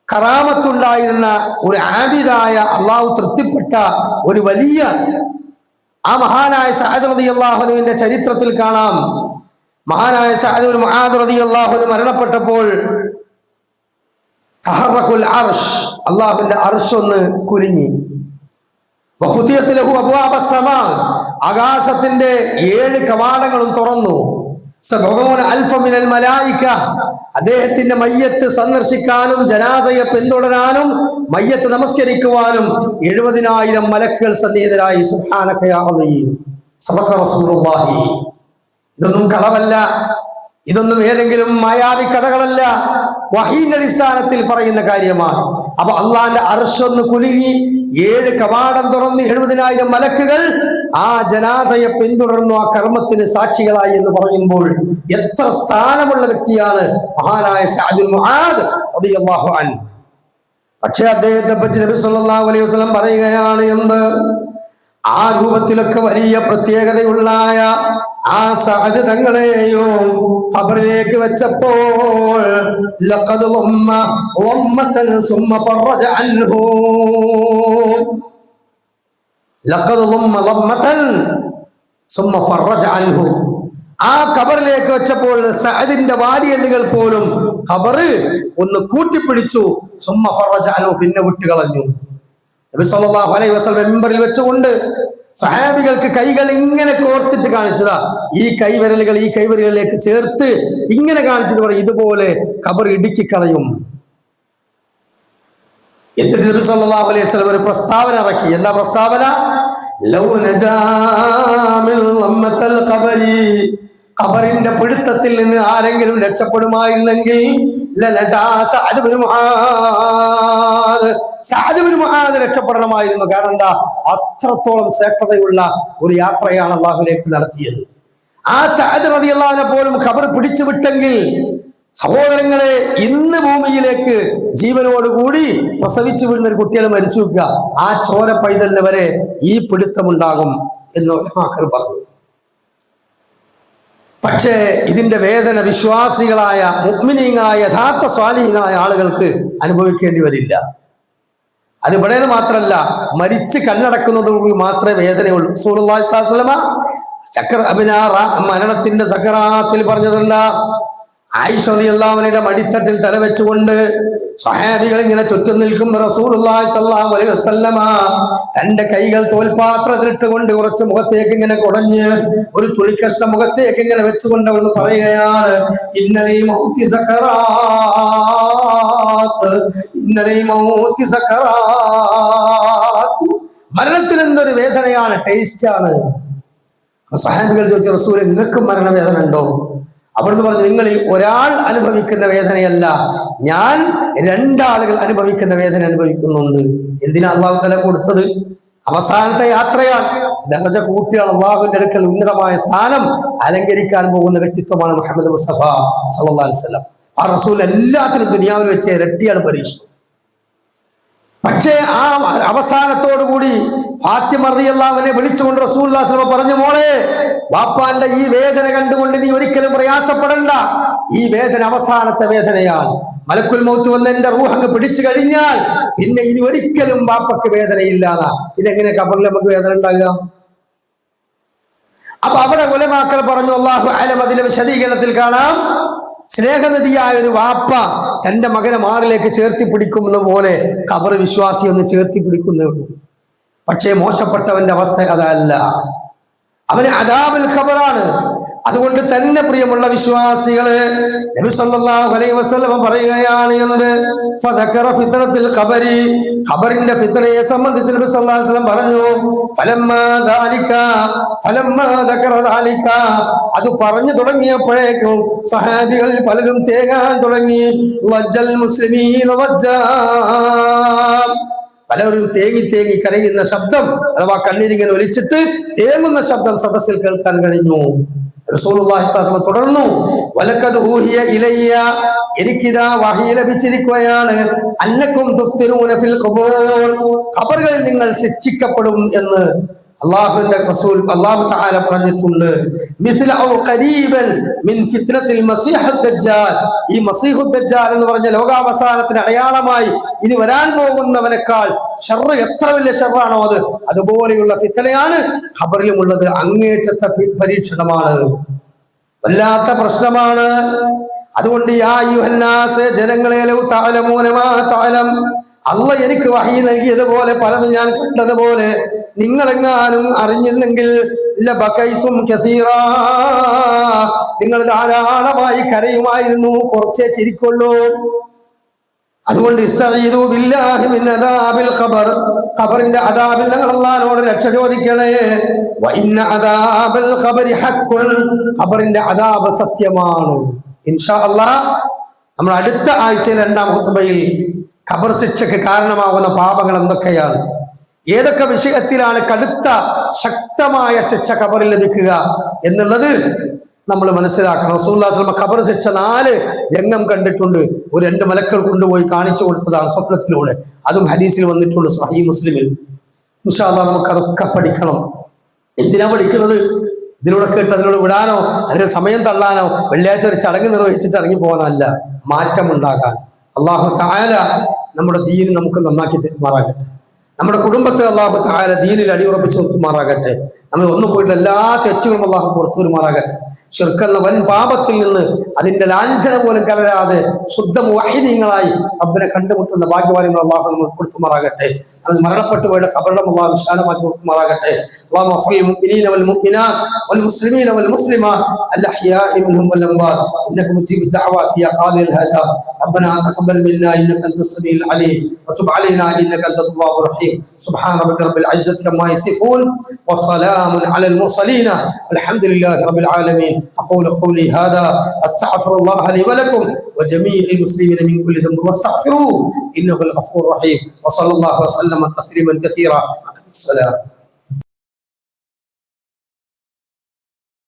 കറാമത്തുണ്ടായിരുന്ന ഒരു ആബിദായ, അള്ളാഹു തൃപ്തിപ്പെട്ട ഒരു വലിയ ആ മഹാനായ സഅദ് റളിയല്ലാഹു അൻഹുവിന്റെ ചരിത്രത്തിൽ കാണാം. മഹാനായ സഅദ് ബിൻ മുആദ് റളിയല്ലാഹു അൻഹു മരണപ്പെട്ടപ്പോൾ തഹറഖുൽ അർശ്, അള്ളാഹുവിന്റെ അർശ് ഒന്ന് കുലുങ്ങി. വഫുതിയത് ലഹു അബ്വാബസ് സമാ, ആകാശത്തിന്റെ 7 കവാടങ്ങളും തുറന്നു. അദ്ദേഹത്തിന്റെ മയ്യത്ത് സന്ദർശിക്കാനും ജനാസയെ പിന്തുടരാനും മയ്യത്ത് നമസ്കരിക്കുവാനും 70,000 മലക്കുകൾ സന്നിഹിതരായി. സുബ്ഹാനക യാ അലീം. സബഖ റസൂലുള്ളാഹി. ഇതൊന്നും കളവല്ല, ഇതൊന്നും ഏതെങ്കിലും മായാവി കഥകളല്ല, വഹീന്റെ അടിസ്ഥാനത്തിൽ പറയുന്ന കാര്യമാണ്. അപ്പൊ അള്ളാന്റെ അർശ് ഒന്ന് കുലുങ്ങി, 7 കവാടം തുറന്ന് 70,000 മലക്കുകൾ ആ ജനാസയെ പിന്തുടർന്നു, ആ കർമ്മത്തിന് സാക്ഷികളായി എന്ന് പറയുമ്പോൾ എത്ര സ്ഥാനമുള്ള വ്യക്തിയാണ് മഹാനായ സഅദ് ബിൻ മുആദ് റളിയല്ലാഹു അൻഹു. പക്ഷെ അദ്ദേഹത്തെ പറ്റി നബി സല്ലല്ലാഹു അലൈഹി വസല്ലം പറയുകയാണ് എന്ത്? ആ രൂപത്തിലൊക്കെ വലിയ പ്രത്യേകതയുള്ള ആ സഅദ് തങ്ങളെയോ ഖബറിലേക്ക് വെച്ചപ്പോൾ ലഖദ് വമ്മതൻ സുമ്മ ഫറജ അൻഹു, ലഖദ് വമ്മതൻ സുമ്മ ഫറജ അൻഹു. ആ ഖബറിലേക്ക് വെച്ചപ്പോൾ സഅദിന്റെ വാരിയല്ലുകൾ പോലും ഖബറ് ഒന്ന് കൂട്ടിപ്പിടിച്ചു. സുമ്മ ഫറജ അൻഹു, പിന്നെ വിട്ടുകളഞ്ഞു. നബി സല്ലല്ലാഹു അലൈഹി വസല്ലം മിമ്പറിൽ വെച്ചുകൊണ്ട് സഹാബികൾക്ക് കൈകൾ ഇങ്ങനെ കോർത്തിട്ട് കാണിച്ചതാ. ഈ കൈവിരലുകൾ ഈ കൈവിരലിലേക്ക് ചേർത്ത് ഇങ്ങനെ കാണിച്ചിട്ട് പറയും, ഇതുപോലെ ഖബർ ഇടുക്കി കളയും. എന്നിട്ട് നബി സല്ലല്ലാഹു അലൈഹി വസല്ലം ഒരു പ്രസ്താവന ഇറക്കി. എന്താ പ്രസ്താവന? ലൗ നജാ മിൻ ലമ്മത്തൽ ഖബരി, ഖബറിന്റെ പിടുത്തത്തിൽ നിന്ന് ആരെങ്കിലും രക്ഷപ്പെടുമായിരുന്നെങ്കിൽ ലനജാ Saad bin Muadh, Saad bin Muadh രക്ഷപ്പെടണമായിരുന്നു. കാരണം എന്താ? അത്രത്തോളം ശ്രേഷ്ഠതയുള്ള ഒരു യാത്രയാണ് അല്ലാഹുവിലേക്ക് നടത്തിയത്. ആ സഅദ് റളിയല്ലാഹു അൻഹു പോലും ഖബർ പിടിച്ചു വിട്ടെങ്കിൽ സഹോദരങ്ങളെ, ഇന്ന് ഭൂമിയിലേക്ക് ജീവനോടുകൂടി പ്രസവിച്ചു വിടുന്ന ഒരു കുട്ടികൾ മരിച്ചു വെക്കുക, ആ ചോര പൈതലിന് വരെ ഈ പിടുത്തമുണ്ടാകും എന്ന് ഉലമാക്കൾ പറഞ്ഞു. പക്ഷേ ഇതിന്റെ വേദന വിശ്വാസികളായ മുഅ്മിനീങ്ങളായ യഥാർത്ഥ സ്വാലിഹീങ്ങളായ ആളുകൾക്ക് അനുഭവിക്കേണ്ടി വരില്ല. അത് ഇവിടെ മാത്രമല്ല, മരിച്ച് കണ്ണടക്കുന്നതോടുകൂടി മാത്രമേ വേദനയുള്ളൂ. റസൂലുള്ളാഹി സ്വല്ലല്ലാഹു അലൈഹി വസല്ലം മരണത്തിന്റെ സക്കറാത്തിൽ പറഞ്ഞതെന്താ? ആയിഷ റളിയല്ലാഹു അൻഹയുടെ മടിത്തട്ടിൽ തലവെച്ചുകൊണ്ട് സ്വഹാബികൾ ഇങ്ങനെ ചുറ്റും നിൽക്കുമ്പോൾ റസൂലുള്ളാഹി സ്വല്ലല്ലാഹു അലൈഹി വസല്ലമ തന്റെ കൈകൾ തോൽപാത്രത്തിലിട്ടുകൊണ്ട് കുറച്ച് മുഖത്തേക്ക് ഇങ്ങനെ കുടഞ്ഞ് ഒരു തുളിക്കഷ്ട മുഖത്തേക്ക് ഇങ്ങനെ വെച്ചുകൊണ്ട് അവൾ പറയുകയാണ്, ഇന്നലിൽ മൗതി സക്കറാത്ത്, ഇന്നലിൽ മൗതി സക്കറാത്ത്. മരണത്തിന് എന്തൊരു വേദനയാണ്, ടേസ്റ്റ് ആണ്. സ്വഹാബികൾ ചോദിച്ച റസൂലേ, നിങ്ങൾക്കും മരണവേദന ഉണ്ടോ? അവിടുന്ന് പറഞ്ഞു, നിങ്ങളിൽ ഒരാൾ അനുഭവിക്കുന്ന വേദനയല്ല, ഞാൻ 2 ആളുകൾ അനുഭവിക്കുന്ന വേദന അനുഭവിക്കുന്നുണ്ട്. എന്തിനാ അള്ളാഹു തആല കൊടുത്തത്? അവസാനത്തെ യാത്രയാണ്, ദറജ കൂട്ടിയാണ്, അള്ളാഹുവിന്റെ അടുക്കൽ ഉന്നതമായ സ്ഥാനം അലങ്കരിക്കാൻ പോകുന്ന വ്യക്തിത്വമാണ് മുഹമ്മദ് മുസ്തഫ സല്ലല്ലാഹു അലൈഹി വസല്ലം. ആ റസൂൽ എല്ലാത്തിനും ദുനിയാവിൽ വെച്ച് ഇരട്ടിയാണ് പരീക്ഷ. പക്ഷേ ആ അവസാനത്തോടു കൂടി ഫാത്തിമ റളിയല്ലാഹു അൻഹയെ വിളിച്ചുകൊണ്ട് റസൂലുള്ളാഹി സ്വല്ലല്ലാഹു അലൈഹി വസല്ലം പറഞ്ഞു, മോളെ, വാപ്പാന്റെ ഈ വേദന കണ്ടുകൊണ്ട് നീ ഒരിക്കലും പ്രയാസപ്പെടണ്ട. ഈ വേദന അവസാനത്തെ വേദനയാണ്. മലക്കുൽ മൗത്ത് വന്ന് എന്റെ റൂഹ് അങ്ങ് പിടിച്ചു കഴിഞ്ഞാൽ പിന്നെ ഇനി ഒരിക്കലും വാപ്പക്ക് വേദനയില്ലാതാ. പിന്നെ എങ്ങനെ ഖബറിൽ നമുക്ക് വേദന ഉണ്ടാകുക? അപ്പൊ അവിടെ ഉലമാക്കൾ പറഞ്ഞു, അല്ലാഹു അലം, അതിന്റെ വിശദീകരണത്തിൽ കാണാം, സ്നേഹനിധിയായ ഒരു വാപ്പ തന്റെ മകനെ മാറിലേക്ക് ചേർത്തി പിടിക്കുന്ന പോലെ ഖബർ വിശ്വാസി ഒന്ന് ചേർത്തി പിടിക്കുന്നേ ഉള്ളൂ. പക്ഷേ മോശപ്പെട്ടവന്റെ അവസ്ഥ അതല്ല, അവന് അദാബുൽ ഖബറാണ്. അതുകൊണ്ട് തന്നെ പ്രിയമുള്ള വിശ്വാസികള്, നബി സല്ലല്ലാഹു അലൈഹി വസല്ലം പറയുകയാണ് എന്ത്, ഫദകറ ഫിത്നത്തുൽ ഖബരി, ഖബറിന്റെ ഫിത്നയെ സംബന്ധിച്ച് നബി സല്ലല്ലാഹു അലൈഹി വസല്ലം പറഞ്ഞു, ഫലമ്മാ ദകറ ദാലിക, അത് പറഞ്ഞു തുടങ്ങിയപ്പോഴേക്കും സഹാബികളിൽ പലരും തേങ്ങാൻ തുടങ്ങി. വജ്ജൽ മുസ്ലിമീന വജ്ജാ, പലരും തേങ്ങി തേങ്ങി കരയുന്ന ശബ്ദം, അഥവാ കണ്ണീരിങ്ങനെ ഒലിച്ചിട്ട് തേങ്ങുന്ന ശബ്ദം സദസ്സിൽ കേൾക്കാൻ കഴിഞ്ഞു. റസൂലുള്ളാഹി സ്വല്ലല്ലാഹു അലൈഹി വസല്ലം തുടർന്നു, വലഖദ് ഊഹിയ ഇലയ്യ, എനിക്കിതാ വഹി ലഭിച്ചിരിക്കുകയാണ്, അന്നകും തുഫ്തിനൂന ഫിൽ ഖുബൂർ, ഖബറുകളിൽ നിങ്ങൾ ശിക്ഷിക്കപ്പെടും എന്ന് അല്ലാഹുവിന്റെ റസൂൽ അല്ലാഹു തആല പറഞ്ഞിട്ടുണ്ട്. മിസ്ല ഔ ഖരീബൻ മിൻ ഫിത്നത്തിൽ മസീഹുദ് ദജ്ജാൽ, ഈ മസീഹുദ് ദജ്ജാൽ എന്ന് പറഞ്ഞ ലോകാവസാനത്തിന് അടയാളമായി ഇനി വരാൻ പോകുന്നവനേക്കാൾ ഷർറ്, എത്ര വലിയ ഷർറാണോ അത്, അതുപോലെയുള്ള ഫിത്നയാണ് ഖബറിലും ഉള്ളത്. അങ്ങേറ്റത്തെ പരീക്ഷണമാണ്, വല്ലാത്ത പ്രശ്നമാണ്. അതുകൊണ്ട് യാ അയ്യുഹന്നാസ്, ജനങ്ങളെ, ലൗ തഅലമൂന മാ തഅലം, അള്ള എനിക്ക് വഹി നൽകിയതുപോലെ പലതും ഞാൻ കണ്ടതുപോലെ നിങ്ങളെങ്ങാനും അറിഞ്ഞിരുന്നെങ്കിൽ ലബകൈതും കസീറാ, നിങ്ങൾ ധാരാളമായി കരയുമായിരുന്നു, കുറച്ചേ ചിരിക്കുള്ളൂ. അതുകൊണ്ട് ഇസ്തഈദു ബില്ലാഹി മിൻ അദാബിൽ ഖബർ, ഖബറിന്റെ അദാബിൽ നിങ്ങൾ അല്ലാഹുവോട് രക്ഷ ചോദിക്കണേ. വഇന്ന അദാബൽ ഖബരി ഹഖ്ഖുൻ, ഖബറിന്റെ അദാബ് സത്യമാണ്. ഇൻഷാ അല്ലാഹ് നമ്മൾ അടുത്ത ആഴ്ചയിൽ രണ്ടാം ഖുത്ബയിൽ ഖബർ ശിക്ഷയ്ക്ക് കാരണമാകുന്ന പാപങ്ങൾ എന്തൊക്കെയാണ്, ഏതൊക്കെ വിഷയത്തിലാണ് കടുത്ത ശക്തമായ ശിക്ഷ ഖബറിൽ ലഭിക്കുക എന്നുള്ളത് നമ്മൾ മനസ്സിലാക്കണം. റസൂലുള്ളാഹി സ്വല്ലല്ലാഹു അലൈഹി വസല്ലം ഖബർ ശിക്ഷ 4 രംഗം കണ്ടിട്ടുണ്ട്. ഒരു 2 മലക്കൾ കൊണ്ടുപോയി കാണിച്ചു കൊടുത്തതാണ് സ്വപ്നത്തിലൂടെ. അതും ഹദീസിൽ വന്നിട്ടുണ്ട്, സ്വഹീഹ് മുസ്ലിമിൽ. ഇൻഷാ അല്ലാഹ് നമുക്ക് അതൊക്കെ പഠിക്കണം. എന്തിനാ പഠിക്കുന്നത്? ഇതിലൂടെ കേട്ട് അതിലൂടെ വിടാനോ അല്ലെങ്കിൽ സമയം തള്ളാനോ വെള്ളിയാഴ്ച ഒരു ചടങ്ങ് നിർവഹിച്ചിട്ട് ഇറങ്ങി പോകാനല്ല, മാറ്റമുണ്ടാകാൻ. അല്ലാഹു തആല നമ്മുടെ ദീൻ നമുക്ക് നന്നാക്കി തരുമാറാകട്ടെ. നമ്മുടെ കുടുംബത്തെ അല്ലാഹു തആല ദീനിൽ അടിയുറപ്പിച്ച് നിർത്തുമാറാകട്ടെ. നമ്മൾ ഒന്നു പോയിട്ട് എല്ലാ തെറ്റുകളും അല്ലാഹു പുറത്തു വരുമാറാകട്ടെ. ശിർക്ക് എന്ന വൻ പാപത്തിൽ നിന്ന് അതിന്റെ ലാഞ്ചന പോലും കലരാതെ ശുദ്ധ മുവഹിദീങ്ങളായി റബ്ബിനെ കണ്ടുമുട്ടുന്ന ഭാഗ്യവാന്കൾ അല്ലാഹു നമ്മൾ കൊടുക്കുമാറാകട്ടെ. അത് മരണപ്പെട്ടു പോയുടെ ഖബറിടം അല്ലാഹു വിശാലമാക്കി കൊടുക്കുമാറാകട്ടെ. അല്ലാഹു ഗഫിർ മുഅ്മിനീന വൽ മുഅ്മിനാത്ത് വൽ മുസ്ലിമീന വൽ മുസ്ലിമാത്ത് അൽ അഹ്യാഇ മിൻഹും വൽ അംവാത് ഇന്നക മുജീബു ദഅവാതി യാ ഖാദിൽ ഹജാത് ربنا تقبل منا انك انت السميع العليم وتب علينا انك انت التواب الرحيم سبحان ربك رب العزه عما يصفون وسلام على المرسلين والحمد لله رب العالمين. اقول قولي هذا استغفر الله لي ولكم وجميع المسلمين من كل ذنب واستغفروه انه الغفور الرحيم وصلى الله وسلم تسليما كثيرا. السلام.